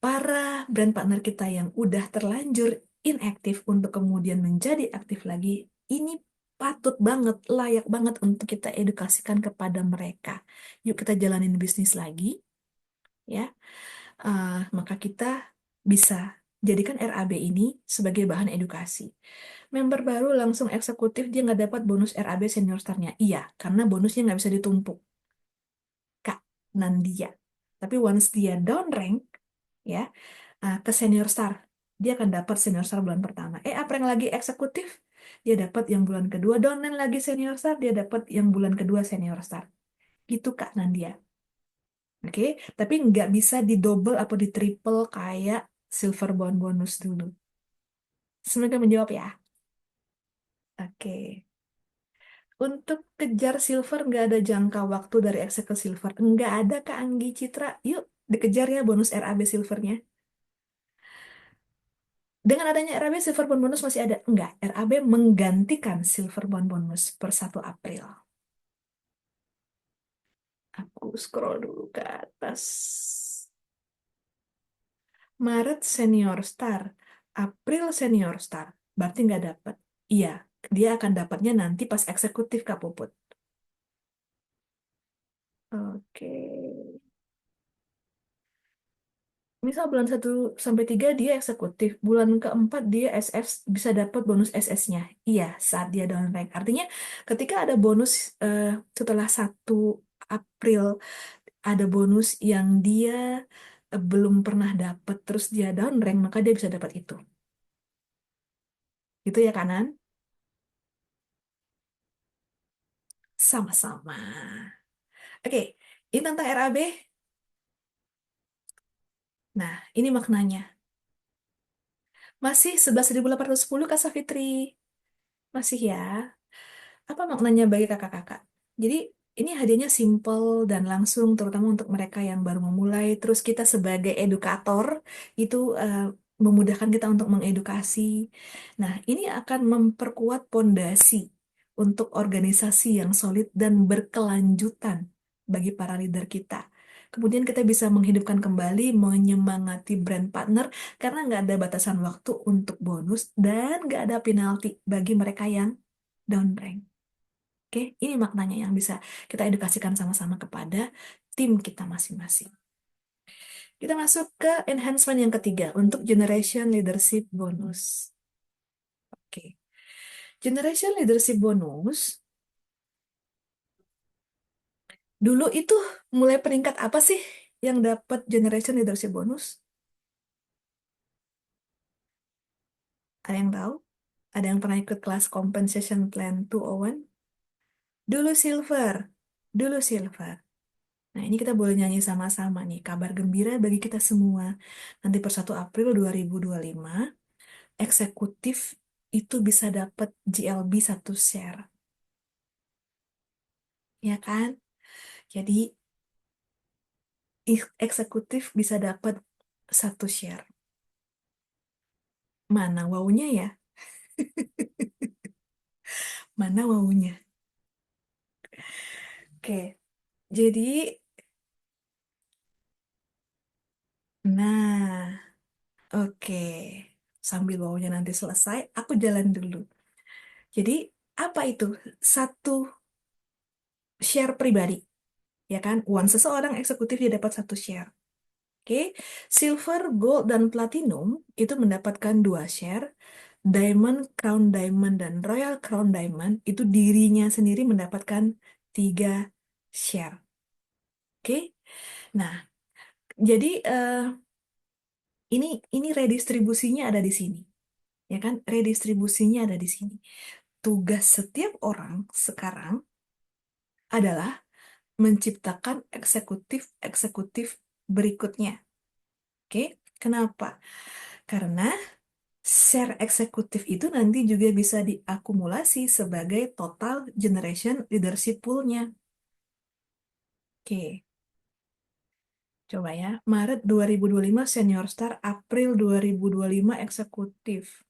para brand partner kita yang udah terlanjur inaktif untuk kemudian menjadi aktif lagi, ini patut banget, layak banget untuk kita edukasikan kepada mereka. Yuk kita jalanin bisnis lagi, ya. Maka kita bisa jadikan RAB ini sebagai bahan edukasi. Member baru langsung eksekutif dia nggak dapat bonus RAB senior startnya. Iya, karena bonusnya nggak bisa ditumpuk, Kak Nandia. Tapi once dia down rank, ya, ke senior star, dia akan dapat senior star bulan pertama. Apa yang lagi eksekutif, dia dapat yang bulan kedua. Down rank lagi senior star, dia dapat yang bulan kedua senior star. Gitu Kak Nandia. Oke, tapi nggak bisa di double atau di triple kayak silver bond bonus dulu. Semoga menjawab ya. Oke. Untuk kejar silver nggak ada jangka waktu dari Executive Silver. Nggak ada Kak Anggi Citra. Yuk dikejar ya bonus RAB Silvernya. Dengan adanya RAB Silver Bond Bonus masih ada? Enggak. RAB menggantikan Silver Bond Bonus per 1 April. Aku scroll dulu ke atas. Maret Senior Star. April Senior Star. Berarti nggak dapat. Iya, dia akan dapatnya nanti pas eksekutif Kak Puput. Oke. Misal bulan 1 sampai 3 dia eksekutif, bulan keempat dia SS bisa dapat bonus SS-nya. Iya, saat dia down rank. Artinya ketika ada bonus eh, setelah 1 April ada bonus yang dia belum pernah dapat terus dia down rank maka dia bisa dapat itu. Itu ya kanan? Sama-sama. Oke, ini tentang RAB. Nah, ini maknanya. Masih 11.810 Kak Safitri. Masih ya. Apa maknanya bagi kakak-kakak? Jadi ini hadiahnya simple dan langsung, terutama untuk mereka yang baru memulai. Terus kita sebagai edukator itu memudahkan kita untuk mengedukasi. Nah, ini akan memperkuat pondasi untuk organisasi yang solid dan berkelanjutan bagi para leader kita. Kemudian kita bisa menghidupkan kembali, menyemangati brand partner karena nggak ada batasan waktu untuk bonus dan nggak ada penalti bagi mereka yang down rank. Oke, ini maknanya yang bisa kita edukasikan sama-sama kepada tim kita masing-masing. Kita masuk ke enhancement yang ketiga untuk Generation Leadership Bonus. Oke, Generation Leadership Bonus dulu itu mulai peringkat apa sih yang dapat Generation Leadership Bonus? Ada yang tahu? Ada yang pernah ikut kelas Compensation Plan 201? Dulu silver, dulu silver. Nah, ini kita boleh nyanyi sama-sama nih. Kabar gembira bagi kita semua. Nanti per 1 April 2025, eksekutif itu bisa dapat GLB 1 share. Ya kan? Jadi, eksekutif bisa dapat 1 share. Mana wownya ya? Mana wownya? Oke, jadi, nah, oke. Sambil wownya nanti selesai, aku jalan dulu. Jadi, apa itu? 1 share pribadi. Ya kan? Uang seseorang eksekutif dia dapat 1 share. Oke, silver, gold, dan platinum itu mendapatkan 2 share. Diamond, Crown Diamond, dan Royal Crown Diamond itu dirinya sendiri mendapatkan 3 share. Oke, nah jadi ini redistribusinya ada di sini, ya kan? Redistribusinya ada di sini. Tugas setiap orang sekarang adalah menciptakan eksekutif-eksekutif berikutnya. Oke, kenapa? Karena share eksekutif itu nanti juga bisa diakumulasi sebagai total generation leadership pool-nya. Oke, coba ya. Maret 2025 senior star, April 2025 eksekutif.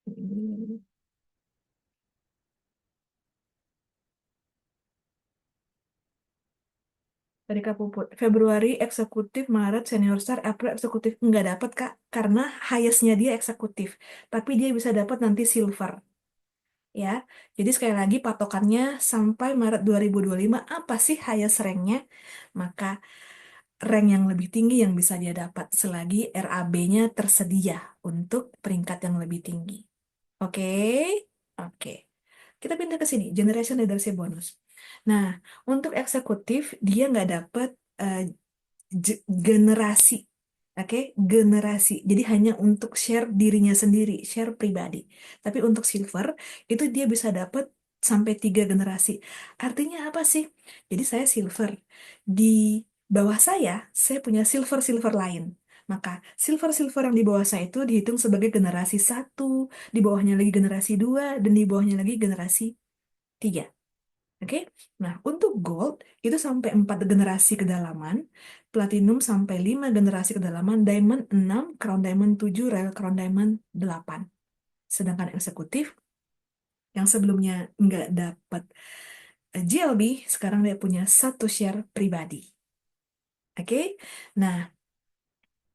Hmm, Tadi Kak Puput. Februari eksekutif, Maret senior star, April eksekutif. Nggak dapat Kak, karena highest-nya dia eksekutif. Tapi dia bisa dapat nanti silver. ya. Jadi sekali lagi patokannya sampai Maret 2025 apa sih highest rank-nya? Maka rank yang lebih tinggi yang bisa dia dapat selagi RAB-nya tersedia untuk peringkat yang lebih tinggi. Oke? Oke. Kita pindah ke sini, Generation Leadership Bonus. Nah, untuk eksekutif dia nggak dapat eh, generasi. Oke, generasi. Jadi hanya untuk share dirinya sendiri, share pribadi. Tapi untuk silver itu dia bisa dapat sampai 3 generasi. Artinya apa sih? Jadi saya silver. Di bawah saya punya silver-silver lain. Maka silver-silver yang di bawah saya itu dihitung sebagai generasi satu, di bawahnya lagi generasi dua, dan di bawahnya lagi generasi tiga. Oke, nah untuk gold itu sampai 4 generasi kedalaman, platinum sampai 5 generasi kedalaman, diamond 6, crown diamond 7, royal crown diamond 8. Sedangkan eksekutif yang sebelumnya nggak dapat GLB, sekarang dia punya satu share pribadi. Oke, nah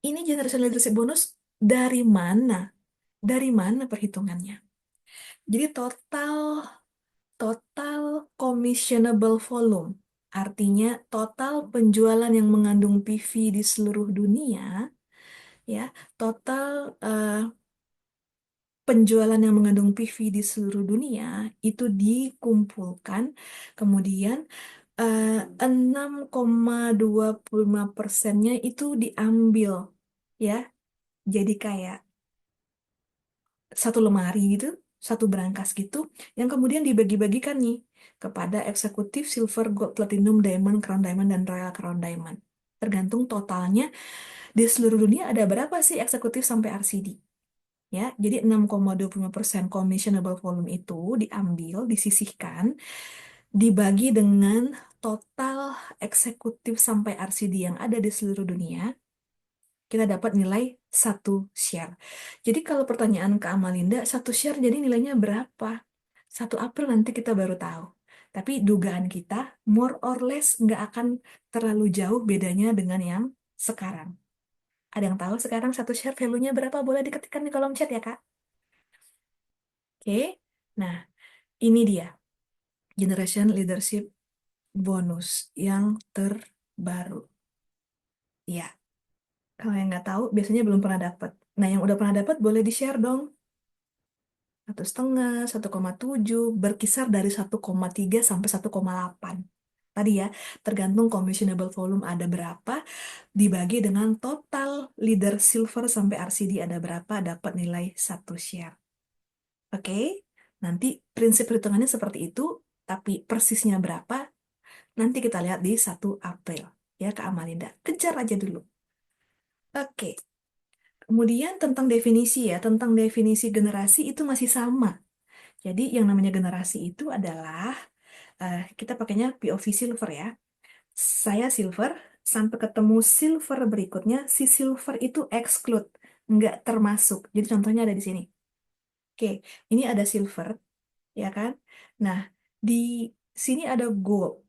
ini generation leadership bonus dari mana? Dari mana perhitungannya? Jadi total commissionable volume. Artinya total penjualan yang mengandung PV di seluruh dunia, ya, total penjualan yang mengandung PV di seluruh dunia itu dikumpulkan, kemudian 6,25%-nya itu diambil, ya, jadi kayak satu lemari gitu, satu brankas gitu, yang kemudian dibagi-bagikan nih kepada eksekutif, silver, gold, platinum, diamond, crown diamond, dan royal crown diamond. Tergantung totalnya di seluruh dunia ada berapa sih eksekutif sampai RCD. Ya, jadi 6,25% commissionable volume itu diambil, disisihkan, dibagi dengan total eksekutif sampai RCD yang ada di seluruh dunia, kita dapat nilai satu share. Jadi kalau pertanyaan ke Amalinda, satu share jadi nilainya berapa? 1 April nanti kita baru tahu. Tapi dugaan kita, more or less nggak akan terlalu jauh bedanya dengan yang sekarang. Ada yang tahu sekarang satu share value-nya berapa? Boleh diketikkan di kolom chat ya, Kak. Oke. Nah, ini dia. Generation Leadership Bonus yang terbaru. Ya, kalau yang nggak tahu, biasanya belum pernah dapat. Nah, yang udah pernah dapat boleh di-share dong. 1,5, 1,7, berkisar dari 1,3 sampai 1,8. Tadi ya, tergantung commissionable volume ada berapa, dibagi dengan total leader silver sampai RCD ada berapa, dapat nilai satu share. Oke, nanti prinsip perhitungannya seperti itu, tapi persisnya berapa, nanti kita lihat di 1 April. Ya, Kak Amalinda. Kejar aja dulu. Oke, kemudian tentang definisi ya, tentang definisi generasi itu masih sama. Jadi yang namanya generasi itu adalah kita pakainya POV silver ya. Saya silver, sampai ketemu silver berikutnya, si silver itu exclude, nggak termasuk. Jadi contohnya ada di sini. Oke, ini ada silver, ya kan? Nah, di sini ada gold.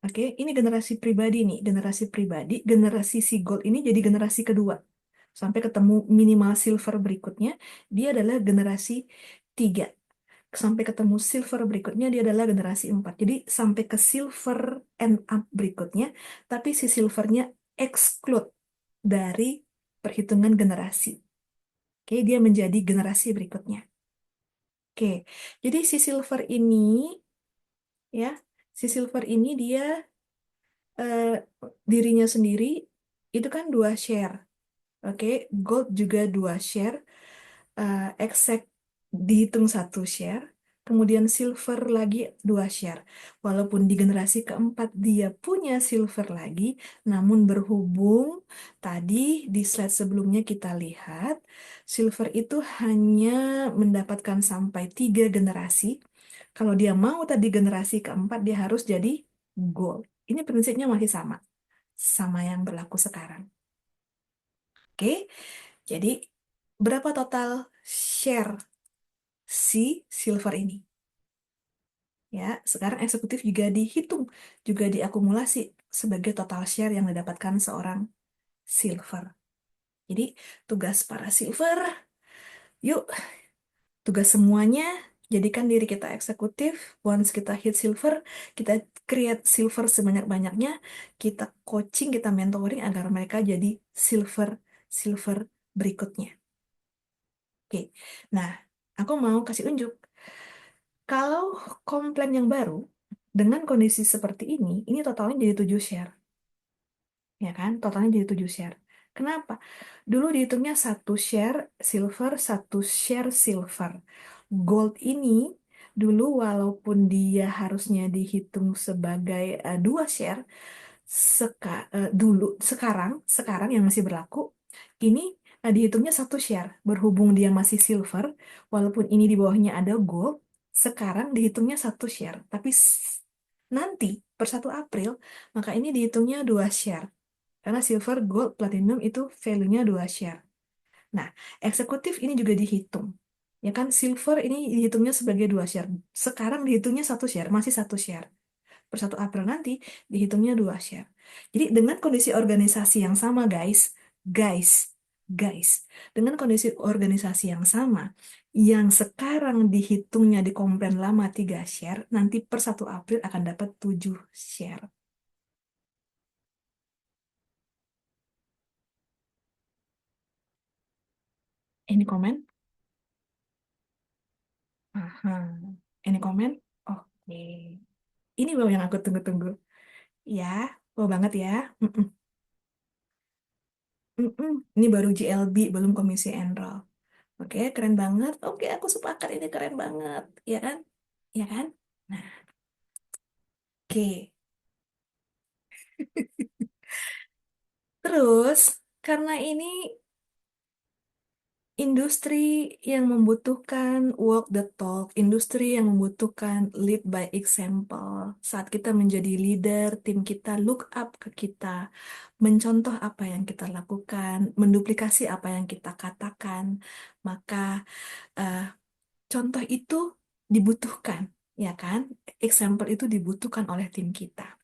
Oke, ini generasi pribadi nih, generasi pribadi, generasi si gold ini jadi generasi kedua. Sampai ketemu minimal silver berikutnya, dia adalah generasi 3 sampai ketemu silver berikutnya dia adalah generasi 4. Jadi sampai ke silver and up berikutnya, tapi si silvernya exclude dari perhitungan generasi. Oke, dia menjadi generasi berikutnya. Oke, jadi si silver ini ya, si silver ini dia eh, dirinya sendiri itu kan 2 share. Oke, gold juga 2 share. Exact dihitung satu share, kemudian silver lagi 2 share. Walaupun di generasi keempat dia punya silver lagi, namun berhubung tadi di slide sebelumnya kita lihat, silver itu hanya mendapatkan sampai 3 generasi. Kalau dia mau tadi generasi keempat, dia harus jadi gold. Ini prinsipnya masih sama, sama yang berlaku sekarang. Oke, jadi berapa total share si silver ini? Ya, sekarang eksekutif juga dihitung, juga diakumulasi sebagai total share yang didapatkan seorang silver. Jadi, tugas para silver, yuk, tugas semuanya Jadikan diri kita eksekutif, once kita hit silver, kita create silver sebanyak-banyaknya, kita coaching, kita mentoring agar mereka jadi silver, silver berikutnya. Oke, nah aku mau kasih unjuk. Kalau komplain yang baru, dengan kondisi seperti ini totalnya jadi 7 share. Ya kan? Totalnya jadi 7 share. Kenapa? Dulu dihitungnya satu share silver, satu share silver. Gold ini dulu walaupun dia harusnya dihitung sebagai 2 share, dulu sekarang yang masih berlaku ini dihitungnya satu share. Berhubung dia masih silver, walaupun ini di bawahnya ada gold, sekarang dihitungnya satu share. Tapi nanti per 1 April maka ini dihitungnya 2 share. Karena silver, gold, platinum itu value-nya 2 share. Nah, eksekutif ini juga dihitung. Ya kan, silver ini dihitungnya sebagai 2 share. Sekarang dihitungnya satu share, masih satu share. Per 1 April nanti dihitungnya 2 share. Jadi dengan kondisi organisasi yang sama, guys, guys, guys, dengan kondisi organisasi yang sama, yang sekarang dihitungnya di komplain lama 3 share, nanti per 1 April akan dapat 7 share. Ini komen? Aha. Ini komen? Oke. Ini bau yang aku tunggu-tunggu. Ya, bau banget ya. Mm-mm. Mm-mm. Ini baru GLB, belum komisi enroll. Oke, keren banget. Oke, aku sepakat ini keren banget. Ya kan? Ya kan? Nah, oke. Terus, karena ini industri yang membutuhkan walk the talk, industri yang membutuhkan lead by example. Saat kita menjadi leader, tim kita look up ke kita, mencontoh apa yang kita lakukan, menduplikasi apa yang kita katakan, maka eh, contoh itu dibutuhkan, ya kan? Example itu dibutuhkan oleh tim kita.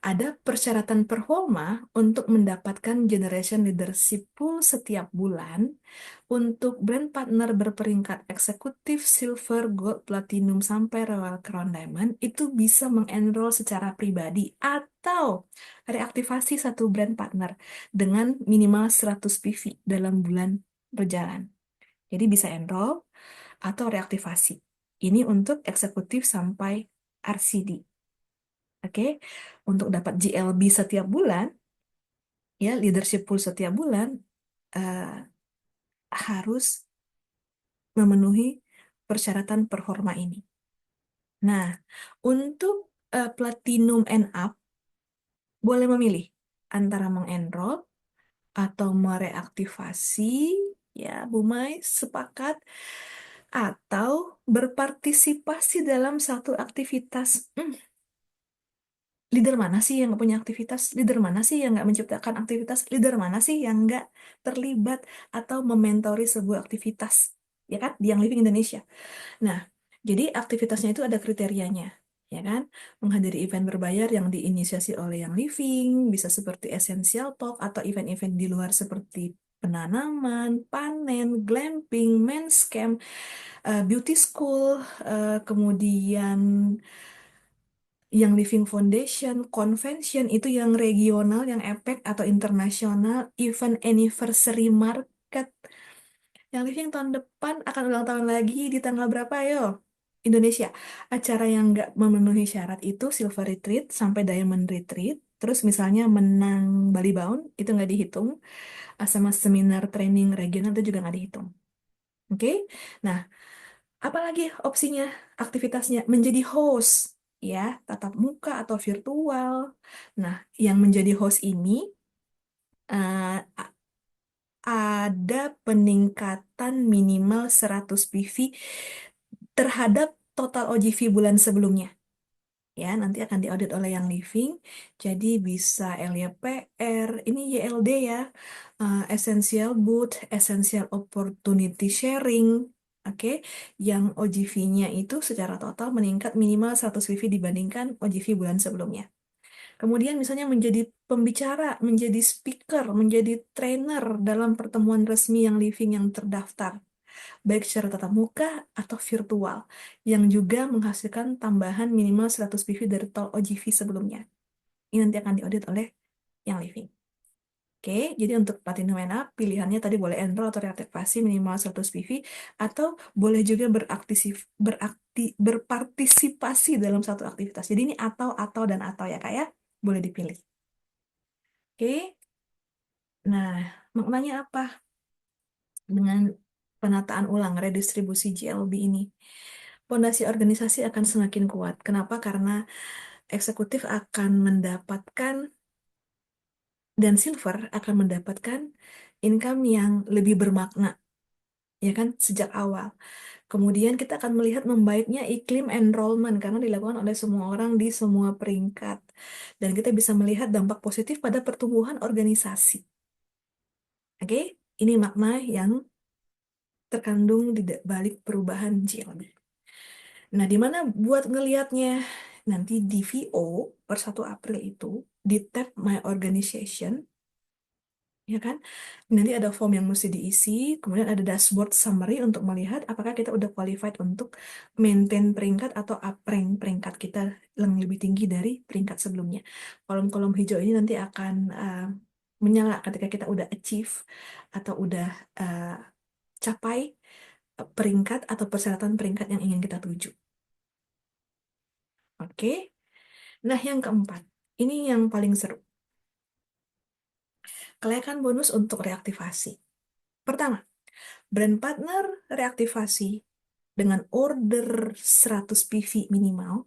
Ada persyaratan performa untuk mendapatkan generation leadership pool setiap bulan untuk brand partner berperingkat eksekutif, silver, gold, platinum, sampai Royal Crown Diamond itu bisa mengenroll secara pribadi atau reaktivasi satu brand partner dengan minimal 100 PV dalam bulan berjalan. Jadi bisa enroll atau reaktivasi. Ini untuk eksekutif sampai RCD. Oke, untuk dapat GLB setiap bulan, ya leadership pool setiap bulan eh, harus memenuhi persyaratan performa ini. Nah, untuk platinum and up boleh memilih antara mengenroll atau mereaktivasi, ya Bu Mai sepakat, atau berpartisipasi dalam satu aktivitas. Leader mana sih yang nggak punya aktivitas? Leader mana sih yang nggak menciptakan aktivitas? Leader mana sih yang nggak terlibat atau mementori sebuah aktivitas? Ya kan? Di Young Living Indonesia. Nah, jadi aktivitasnya itu ada kriterianya. Ya kan? Menghadiri event berbayar yang diinisiasi oleh Young Living, bisa seperti Essential Talk atau event-event di luar seperti penanaman, panen, glamping, men's camp, beauty school, kemudian yang Living Foundation, convention itu yang regional, yang EPEC atau internasional, event anniversary market. Yang Living tahun depan akan ulang tahun lagi di tanggal berapa, yo? Indonesia. Acara yang nggak memenuhi syarat itu Silver Retreat sampai Diamond Retreat. Terus misalnya menang Bali Bound, itu nggak dihitung. Sama seminar training regional itu juga nggak dihitung. Oke? Nah, apalagi opsinya, aktivitasnya menjadi host, ya, tatap muka atau virtual. Nah, yang menjadi host ini ada peningkatan minimal 100 PV terhadap total OGV bulan sebelumnya. Ya, nanti akan diaudit oleh yang living. Jadi bisa LYPR, ini YLD ya, Essential Booth, Essential Opportunity Sharing. Oke, yang OGV-nya itu secara total meningkat minimal 100 PV dibandingkan OGV bulan sebelumnya. Kemudian misalnya menjadi pembicara, menjadi speaker, menjadi trainer dalam pertemuan resmi yang living yang terdaftar. baik secara tatap muka atau virtual, yang juga menghasilkan tambahan minimal 100 PV dari tol OGV sebelumnya. Ini nanti akan diaudit oleh yang living. Oke, jadi untuk Platinum Up, pilihannya tadi boleh enroll atau reaktivasi minimal 100 PV, atau boleh juga berpartisipasi dalam satu aktivitas. Jadi ini atau, dan atau ya Kak ya, boleh dipilih. Oke, nah maknanya apa dengan penataan ulang redistribusi GLB ini? Pondasi organisasi akan semakin kuat. Kenapa? Karena eksekutif akan mendapatkan dan silver akan mendapatkan income yang lebih bermakna, ya kan, sejak awal. Kemudian kita akan melihat membaiknya iklim enrollment karena dilakukan oleh semua orang di semua peringkat. Dan kita bisa melihat dampak positif pada pertumbuhan organisasi. Oke, ini makna yang terkandung di balik perubahan GLB. Nah, di mana buat ngelihatnya? Nanti di VO per 1 April itu, di tab My Organization, ya kan? Nanti ada form yang mesti diisi, kemudian ada dashboard summary untuk melihat apakah kita udah qualified untuk maintain peringkat atau up rank peringkat kita yang lebih tinggi dari peringkat sebelumnya. Kolom-kolom hijau ini nanti akan menyala ketika kita udah achieve atau udah uh, capai peringkat atau persyaratan peringkat yang ingin kita tuju. Oke. Nah, yang keempat, ini yang paling seru. Kelayakan bonus untuk reaktivasi. Pertama, brand partner reaktivasi dengan order 100 PV minimal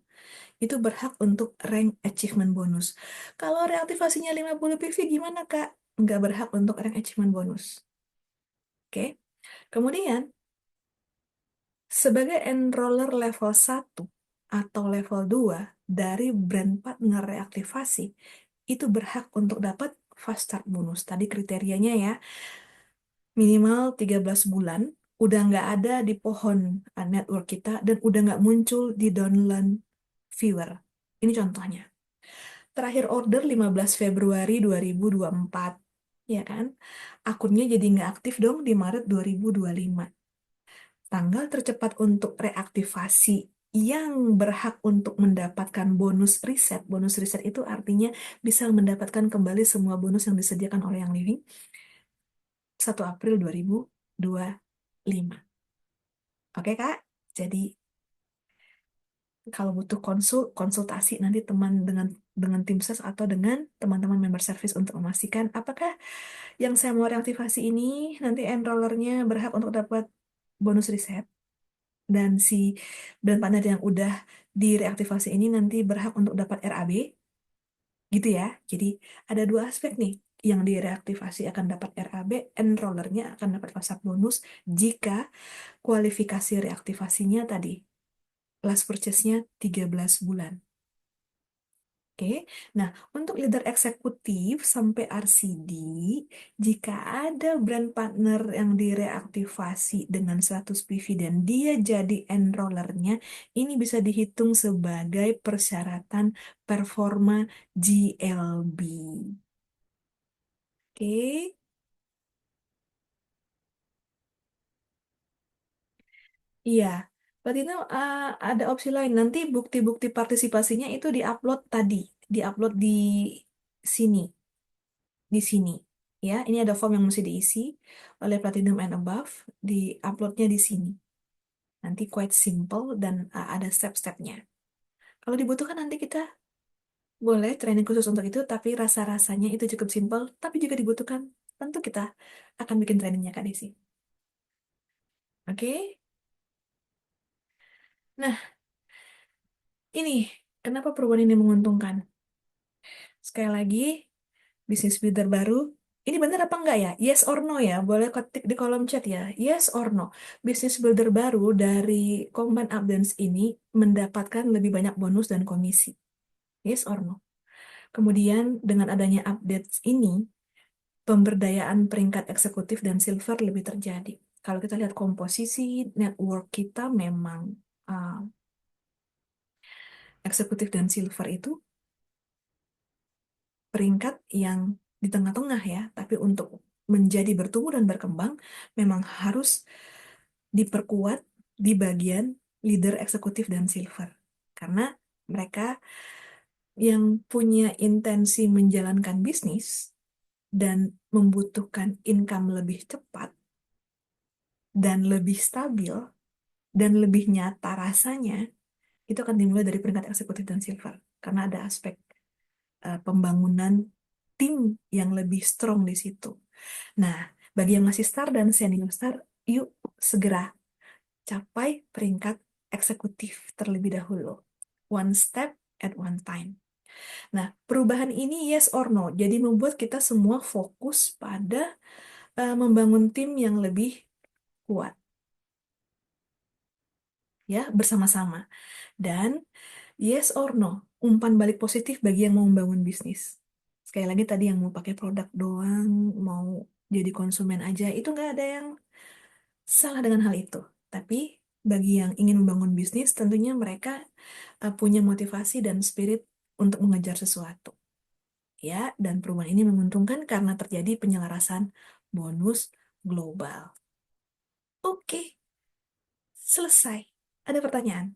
itu berhak untuk rank achievement bonus. Kalau reaktivasinya 50 PV gimana, Kak? Nggak berhak untuk rank achievement bonus. Oke. Kemudian, sebagai enroller level 1 atau level 2 dari brand partner reaktivasi, itu berhak untuk dapat fast start bonus. Tadi kriterianya ya, minimal 13 bulan, udah nggak ada di pohon network kita, dan udah nggak muncul di downline viewer. Ini contohnya. Terakhir order 15 Februari 2024, ya kan? Akunnya jadi nggak aktif dong di Maret 2025. Tanggal tercepat untuk reaktivasi yang berhak untuk mendapatkan bonus riset itu artinya bisa mendapatkan kembali semua bonus yang disediakan oleh yang living 1 April 2025. Oke Kak, jadi kalau butuh konsultasi nanti dengan tim ses atau dengan teman-teman member service untuk memastikan apakah yang saya mau reaktivasi ini nanti enrollernya berhak untuk dapat bonus riset, dan si brand partner yang udah direaktivasi ini nanti berhak untuk dapat RAB, gitu ya. Jadi ada dua aspek nih. Yang direaktivasi akan dapat RAB, enrollernya akan dapat fast bonus jika kualifikasi reaktivasinya tadi last purchase-nya 13 bulan. Oke, nah untuk leader eksekutif sampai RCD, jika ada brand partner yang direaktivasi dengan 100 PV dan dia jadi enrollernya, ini bisa dihitung sebagai persyaratan performa GLB. Oke, iya. Berarti itu ada opsi lain. Nanti bukti-bukti partisipasinya itu diupload tadi, diupload sini. di sini. Ya, ini ada form yang mesti diisi oleh Platinum and Above, di-uploadnya di sini. Nanti quite simple dan ada step-stepnya. Kalau dibutuhkan nanti kita boleh training khusus untuk itu, tapi rasa-rasanya itu cukup simple, tapi juga dibutuhkan. Tentu kita akan bikin trainingnya Kak Desi. Oke? Nah, ini kenapa perubahan ini menguntungkan? Sekali lagi, bisnis builder baru, ini benar apa enggak ya? Yes or no ya? Boleh ketik di kolom chat ya. Yes or no? Bisnis builder baru dari Combine Updance ini mendapatkan lebih banyak bonus dan komisi. Yes or no? Kemudian dengan adanya updates ini, pemberdayaan peringkat eksekutif dan silver lebih terjadi. Kalau kita lihat komposisi network kita memang uh, eksekutif dan silver itu peringkat yang di tengah-tengah ya, tapi untuk menjadi bertumbuh dan berkembang memang harus diperkuat di bagian leader eksekutif dan silver. Karena mereka yang punya intensi menjalankan bisnis dan membutuhkan income lebih cepat dan lebih stabil dan lebih nyata rasanya, itu akan dimulai dari peringkat eksekutif dan silver. Karena ada aspek pembangunan tim yang lebih strong di situ. Nah, bagi yang masih star dan senior star, yuk segera capai peringkat eksekutif terlebih dahulu. One step at one time. Nah, perubahan ini yes or no. Jadi membuat kita semua fokus pada membangun tim yang lebih kuat, ya, bersama-sama. Dan yes or no, umpan balik positif bagi yang mau membangun bisnis. Sekali lagi tadi yang mau pakai produk doang, mau jadi konsumen aja, itu nggak ada yang salah dengan hal itu. Tapi bagi yang ingin membangun bisnis, tentunya mereka punya motivasi dan spirit untuk mengejar sesuatu. Ya, dan perubahan ini menguntungkan karena terjadi penyelarasan bonus global. Oke, selesai. Ada pertanyaan?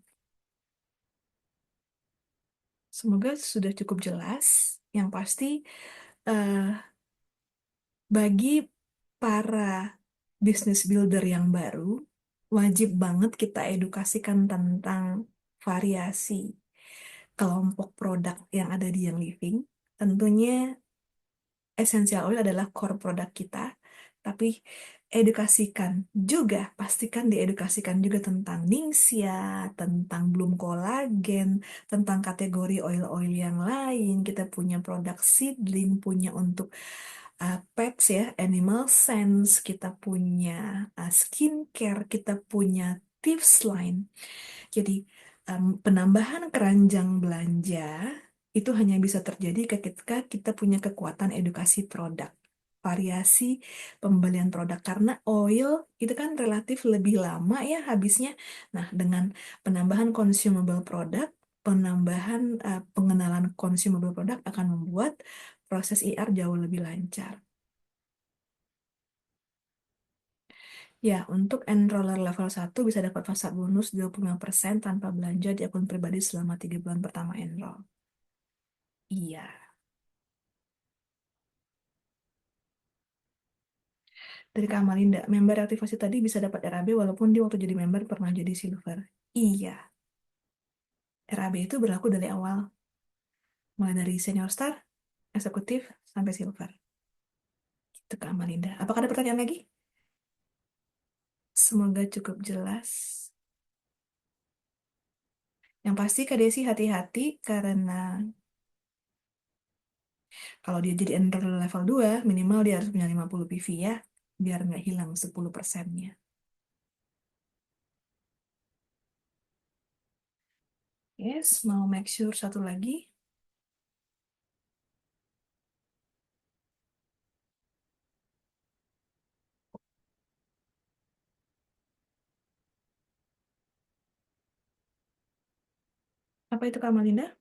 Semoga sudah cukup jelas. Yang pasti, eh, bagi para business builder yang baru, wajib banget kita edukasikan tentang variasi kelompok produk yang ada di Young Living. Tentunya Essential Oil adalah core produk kita, tapi edukasikan juga, pastikan diedukasikan juga tentang Ningxia, tentang Bloom Collagen, tentang kategori oil-oil yang lain. Kita punya produk seedling, punya untuk pets ya, Animal Sense, kita punya skincare, kita punya tips line. Jadi, penambahan keranjang belanja itu hanya bisa terjadi ketika kita punya kekuatan edukasi produk, variasi pembelian produk. Karena oil itu kan relatif lebih lama ya habisnya. Nah, dengan penambahan consumable product, penambahan pengenalan consumable product akan membuat proses IR jauh lebih lancar. Ya, untuk enroller level 1 bisa dapat fasa bonus 25% tanpa belanja di akun pribadi selama 3 bulan pertama enroll. Iya. Dari Kak Amalinda, member aktivasi tadi bisa dapat RAB walaupun dia waktu jadi member pernah jadi silver. Iya, RAB itu berlaku dari awal, mulai dari senior star, eksekutif, sampai silver. Itu Kak Amalinda. Apakah ada pertanyaan lagi? Semoga cukup jelas. Yang pasti Kak Desi hati-hati karena kalau dia jadi enroll level 2, minimal dia harus punya 50 PV ya, biar nggak hilang 10%-nya. Yes, mau make sure satu lagi. Apa itu Kak Malinda?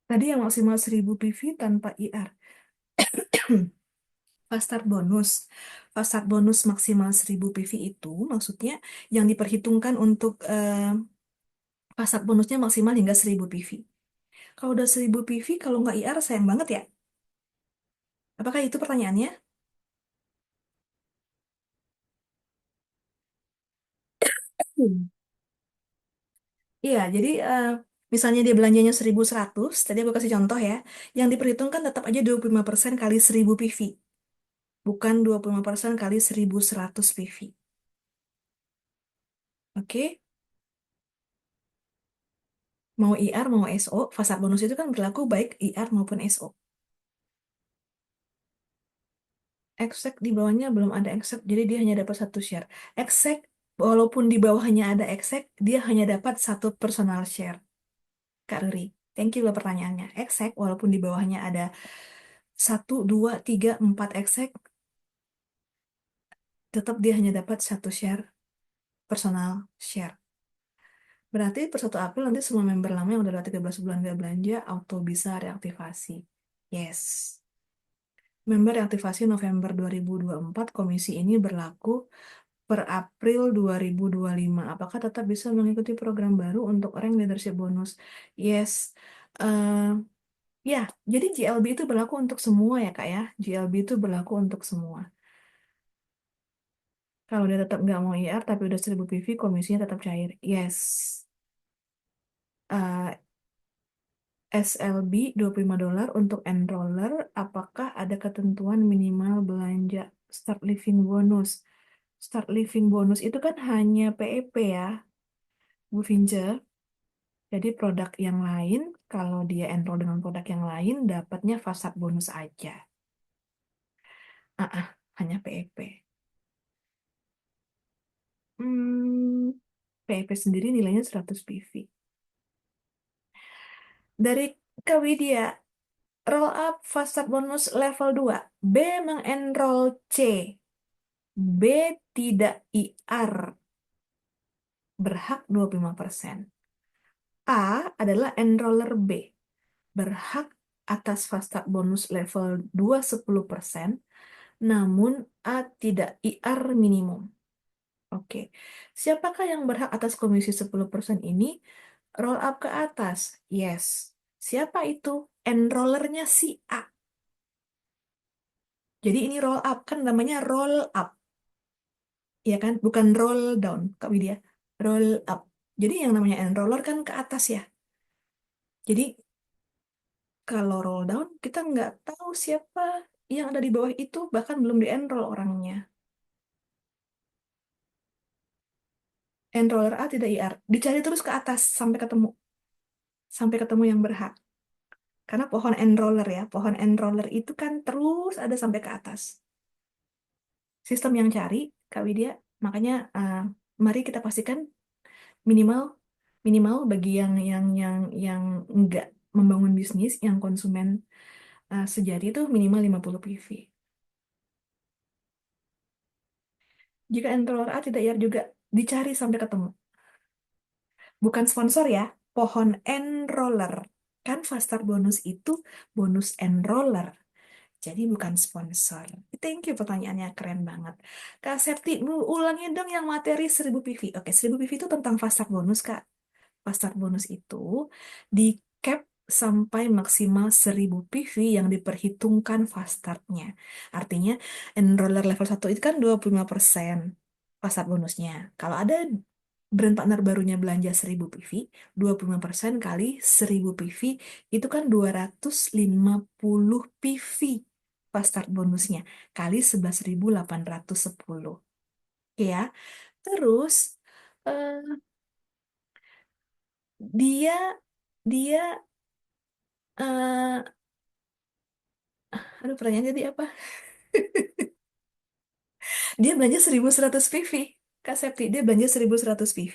Tadi yang maksimal 1000 PV tanpa IR. Fast start bonus. Fast start bonus maksimal 1000 PV itu maksudnya yang diperhitungkan untuk fast start bonusnya maksimal hingga 1000 PV. Kalau udah 1000 PV, kalau nggak IR sayang banget ya. Apakah itu pertanyaannya? Hmm. Iya, jadi misalnya dia belanjanya 1100, tadi aku kasih contoh ya, yang diperhitungkan tetap aja 25% kali 1000 PV, bukan 25% kali 1100 PV. Oke, mau IR mau SO, fasa bonus itu kan berlaku baik IR maupun SO. Exec di bawahnya belum ada exec, jadi dia hanya dapat satu share. Exec, walaupun di bawahnya ada exec, dia hanya dapat satu personal share. Kak Ruri, thank you loh pertanyaannya. Exec, walaupun di bawahnya ada satu, dua, tiga, empat exec, tetap dia hanya dapat satu share, personal share. Berarti per 1 April nanti semua member lama yang udah 13 bulan gak belanja, auto bisa reaktivasi. Yes. Member yang aktivasi November 2024, komisi ini berlaku per April 2025. Apakah tetap bisa mengikuti program baru untuk rank leadership bonus? Yes. Eh, ya, jadi GLB itu berlaku untuk semua ya, Kak ya. GLB itu berlaku untuk semua. Kalau dia tetap nggak mau IR tapi udah 1000 PV, komisinya tetap cair. Yes. Eh, SLB $25 untuk enroller. Apakah ada ketentuan minimal belanja start living bonus? Start living bonus itu kan hanya PEP ya, Bu Vince. Jadi produk yang lain, kalau dia enroll dengan produk yang lain, dapatnya fast bonus aja. Hanya PEP. PEP sendiri nilainya 100 PV. Dari Kak Widya, roll up fast bonus level 2. B mengenroll C. B tidak IR. Berhak 25%. A adalah enroller B. Berhak atas fast bonus level 2 10%. Namun A tidak IR minimum. Oke. Siapakah yang berhak atas komisi 10% ini? Roll up ke atas. Yes. Siapa itu? Enrollernya si A. Jadi ini roll up kan namanya roll up, ya kan? Bukan roll down, Kak Widya. Roll up. Jadi yang namanya enroller kan ke atas ya. Jadi kalau roll down kita nggak tahu siapa yang ada di bawah itu, bahkan belum di-enroll orangnya. Enroller A tidak IR. Dicari terus ke atas sampai ketemu. Sampai ketemu yang berhak. Karena pohon enroller ya, pohon enroller itu kan terus ada sampai ke atas. Sistem yang cari, Kak Widya, makanya mari kita pastikan minimal minimal bagi yang enggak membangun bisnis, yang konsumen sejati itu minimal 50 PV. Jika enroller A tidak IR juga dicari sampai ketemu. Bukan sponsor ya, pohon enroller. Kan Fast bonus itu bonus enroller. Jadi bukan sponsor. Thank you, pertanyaannya keren banget. Kak Septi, Bu, ulangi dong yang materi 1000 PV. Oke, 1000 PV itu tentang fast bonus, Kak. Fast bonus itu di cap sampai maksimal 1000 PV yang diperhitungkan fast startnya. Artinya, enroller level 1 itu kan 25% fast start bonusnya. Kalau ada brand partner barunya belanja 1000 PV, 25% kali 1000 PV itu kan 250 PV fast start bonusnya kali 11.810. Oke ya. Terus eh, dia dia eh aduh pertanyaan jadi apa? Dia belanja 1100 PV. Kak Septi, dia belanja 1100 PV.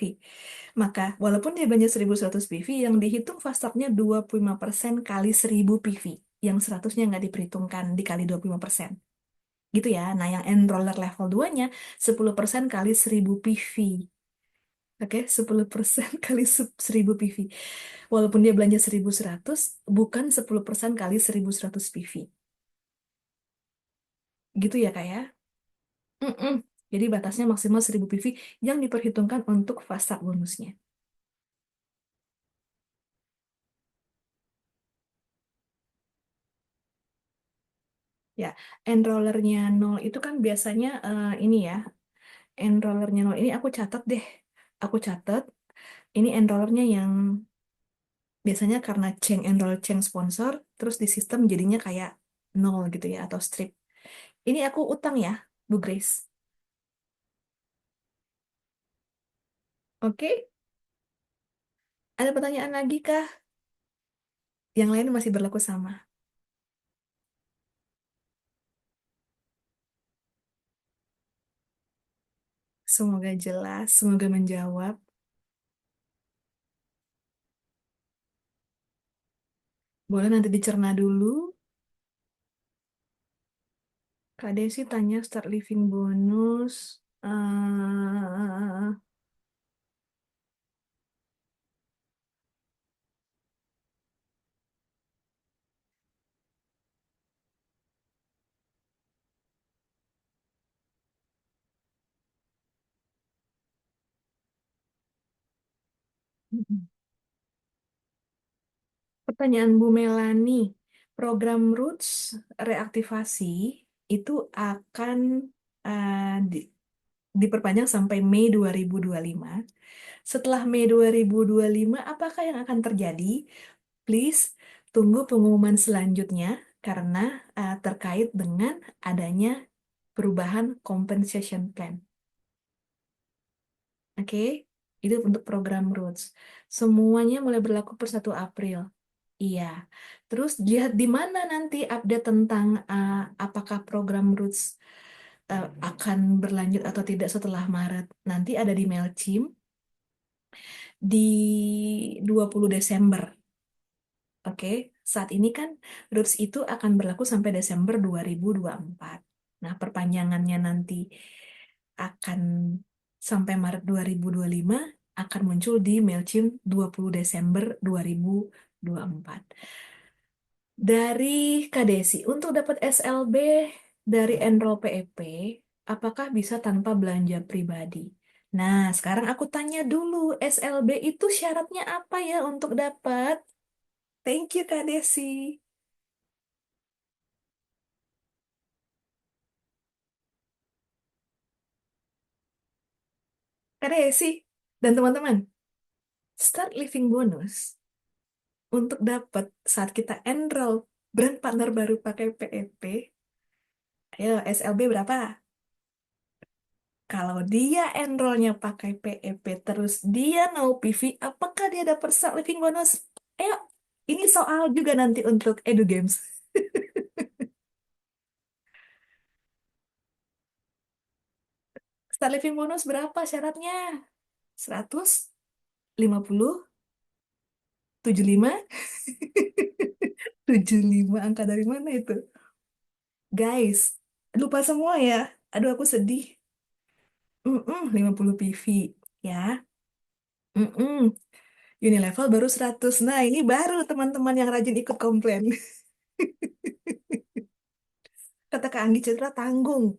Maka, walaupun dia belanja 1100 PV, yang dihitung fast startnya 25% kali 1000 PV. Yang 100-nya nggak diperhitungkan dikali 25%. Gitu ya. Nah, yang enroller level 2-nya 10% kali 1000 PV. Oke, 10% kali 1000 PV. Walaupun dia belanja 1100, bukan 10% kali 1100 PV. Gitu ya, Kak ya? Mm-mm. Jadi batasnya maksimal 1000 PV yang diperhitungkan untuk fast start bonusnya. Ya, enrollernya nol itu kan biasanya ini ya, enrollernya nol ini aku catat deh. Aku catat, ini enrollernya yang biasanya karena Cheng enroll Cheng sponsor, terus di sistem jadinya kayak nol gitu ya, atau strip. Ini aku utang ya, Bu Grace. Oke, ada pertanyaan lagi kah? Yang lain masih berlaku sama. Semoga jelas, semoga menjawab. Boleh nanti dicerna dulu. Kak Desi tanya start living bonus. eh Pertanyaan Bu Melani, program Roots reaktivasi itu akan uh, di- diperpanjang sampai Mei 2025. Setelah Mei 2025, apakah yang akan terjadi? Please tunggu pengumuman selanjutnya karena terkait dengan adanya perubahan compensation plan. Oke, itu untuk program Roots. Semuanya mulai berlaku per 1 April. Iya. Terus lihat di mana nanti update tentang apakah program Roots akan berlanjut atau tidak setelah Maret. Nanti ada di Mailchimp di 20 Desember. Oke, saat ini kan Roots itu akan berlaku sampai Desember 2024. Nah, perpanjangannya nanti akan sampai Maret 2025 akan muncul di Mailchimp 20 Desember 2024. Dari Kak Desi, untuk dapat SLB dari Enroll PEP, apakah bisa tanpa belanja pribadi? Nah, sekarang aku tanya dulu, SLB itu syaratnya apa ya untuk dapat? Thank you, Kak Desi. Kak Desi dan teman-teman, start living bonus untuk dapat saat kita enroll brand partner baru pakai PEP, ayo SLB berapa? Kalau dia enrollnya pakai PEP terus dia no PV, apakah dia dapat start living bonus? Ayo, ini soal juga nanti untuk Edu Games. Start living bonus berapa syaratnya? 100, 50, 75, 75 angka dari mana itu? Guys, lupa semua ya. Aduh, aku sedih. 50 PV ya. Mm-mm. Unilevel baru 100. Nah, ini baru teman-teman yang rajin ikut komplain. Kata Kak Anggi Citra tanggung.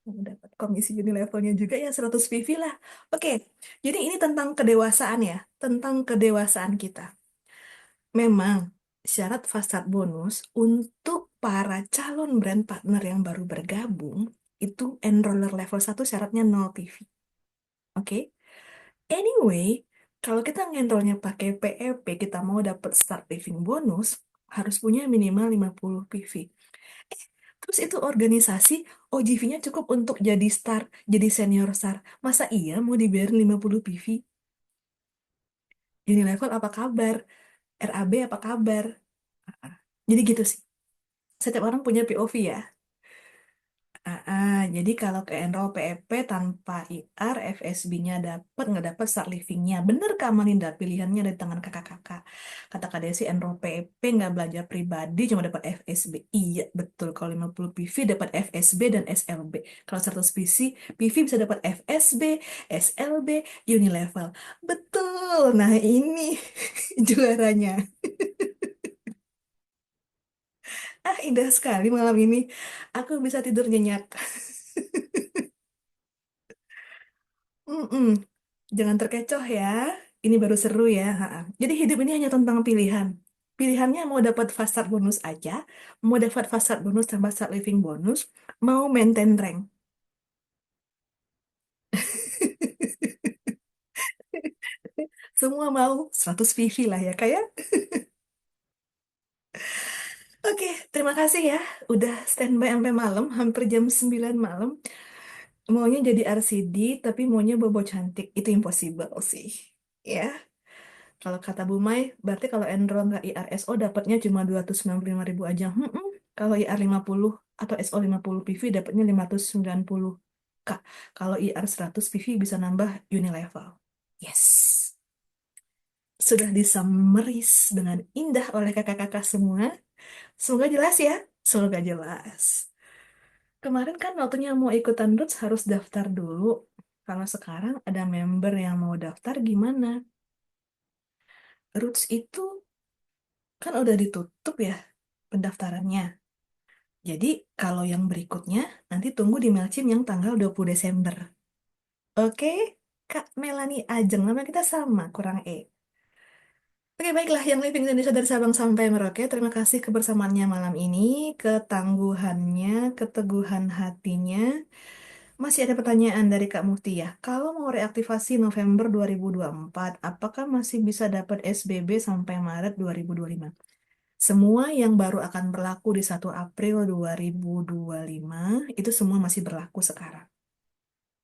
Dapat komisi Unilevelnya juga ya 100 PV lah. Oke, jadi ini tentang kedewasaan ya. Tentang kedewasaan kita. Memang syarat fast bonus untuk para calon brand partner yang baru bergabung itu enroller level 1 syaratnya 0 PV. Oke. Anyway, kalau kita ngenrolnya pakai PEP, kita mau dapat start living bonus, harus punya minimal 50 PV. Terus itu organisasi, OGV-nya cukup untuk jadi star, jadi senior star. Masa iya mau dibiarin 50 PV? Unilevel apa kabar? RAB apa kabar? Jadi gitu sih. Setiap orang punya POV ya. Jadi kalau ke enroll PEP tanpa IR, FSB-nya dapat nggak dapat start living-nya. Bener Kak Malinda, pilihannya dari tangan kakak-kakak. Kata Kak Desi, enroll PEP nggak belanja pribadi, cuma dapat FSB. Iya, betul. Kalau 50 PV dapat FSB dan SLB. Kalau 100 PV bisa dapat FSB, SLB, Unilevel. Betul. Nah ini juaranya. Indah sekali malam ini. Aku bisa tidur nyenyak. Mm-mm. Jangan terkecoh ya. Ini baru seru ya. Ha-ha. Jadi hidup ini hanya tentang pilihan. Pilihannya mau dapat fast start bonus aja, mau dapat fast start bonus tambah start living bonus, mau maintain rank. Semua mau 100 PV lah ya kayak. Oke, terima kasih ya. Udah standby sampai malam, hampir jam 9 malam. Maunya jadi RCD, tapi maunya bobo cantik. Itu impossible sih. Ya. Kalau kata Bu Mai, berarti kalau enroll nggak IRSO dapatnya cuma 295.000 aja. Kalau IR 50 atau SO 50 PV dapatnya 590. Kak, kalau IR 100 PV bisa nambah Unilevel. Yes. Sudah disummarize dengan indah oleh kakak-kakak semua. Semoga jelas ya. Semoga jelas. Kemarin kan waktunya mau ikutan Roots harus daftar dulu. Kalau sekarang ada member yang mau daftar gimana? Roots itu kan udah ditutup ya pendaftarannya. Jadi kalau yang berikutnya nanti tunggu di Mailchimp yang tanggal 20 Desember. Oke? Kak Melani Ajeng, nama kita sama, kurang E. Oke, baiklah, yang Living Indonesia dari Sabang sampai Merauke. Terima kasih kebersamaannya malam ini, ketangguhannya, keteguhan hatinya. Masih ada pertanyaan dari Kak Mutia. Kalau mau reaktivasi November 2024, apakah masih bisa dapat SBB sampai Maret 2025? Semua yang baru akan berlaku di 1 April 2025, itu semua masih berlaku sekarang.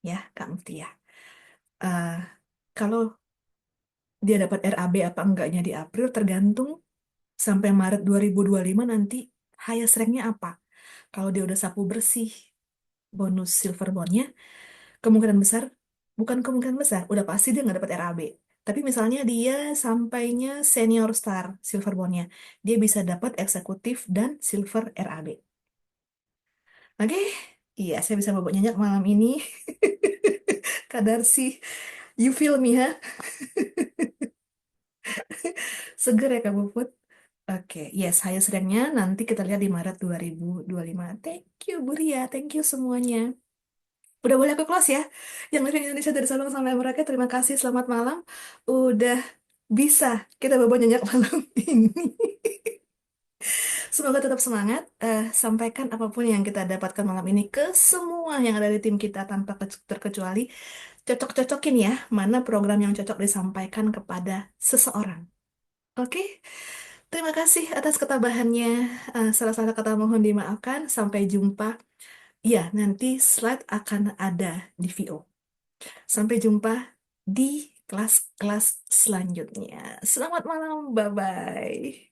Ya, Kak Mutia. Eh, kalau dia dapat RAB apa enggaknya di April, tergantung sampai Maret 2025 nanti highest ranknya apa. Kalau dia udah sapu bersih bonus silver bondnya, kemungkinan besar, bukan kemungkinan besar, udah pasti dia nggak dapat RAB. Tapi misalnya dia sampainya senior star silver bondnya, dia bisa dapat eksekutif dan silver RAB. Oke, iya saya bisa bobok nyenyak malam ini. Kadar sih, you feel me, ha? Seger ya Kak Puput? Oke, yes, highest ranknya nanti kita lihat di Maret 2025. Thank you, Bu Ria. Thank you semuanya. Udah boleh aku close ya? Yang Living Indonesia dari Sabang sampai Merauke, terima kasih. Selamat malam. Udah bisa kita bawa nyenyak malam ini. Semoga tetap semangat. Sampaikan apapun yang kita dapatkan malam ini ke semua yang ada di tim kita tanpa terkecuali. Cocok-cocokin ya, mana program yang cocok disampaikan kepada seseorang. Oke? Terima kasih atas ketabahannya. Salah satu kata mohon dimaafkan. Sampai jumpa. Ya, nanti slide akan ada di VO. Sampai jumpa di kelas-kelas selanjutnya. Selamat malam, bye-bye.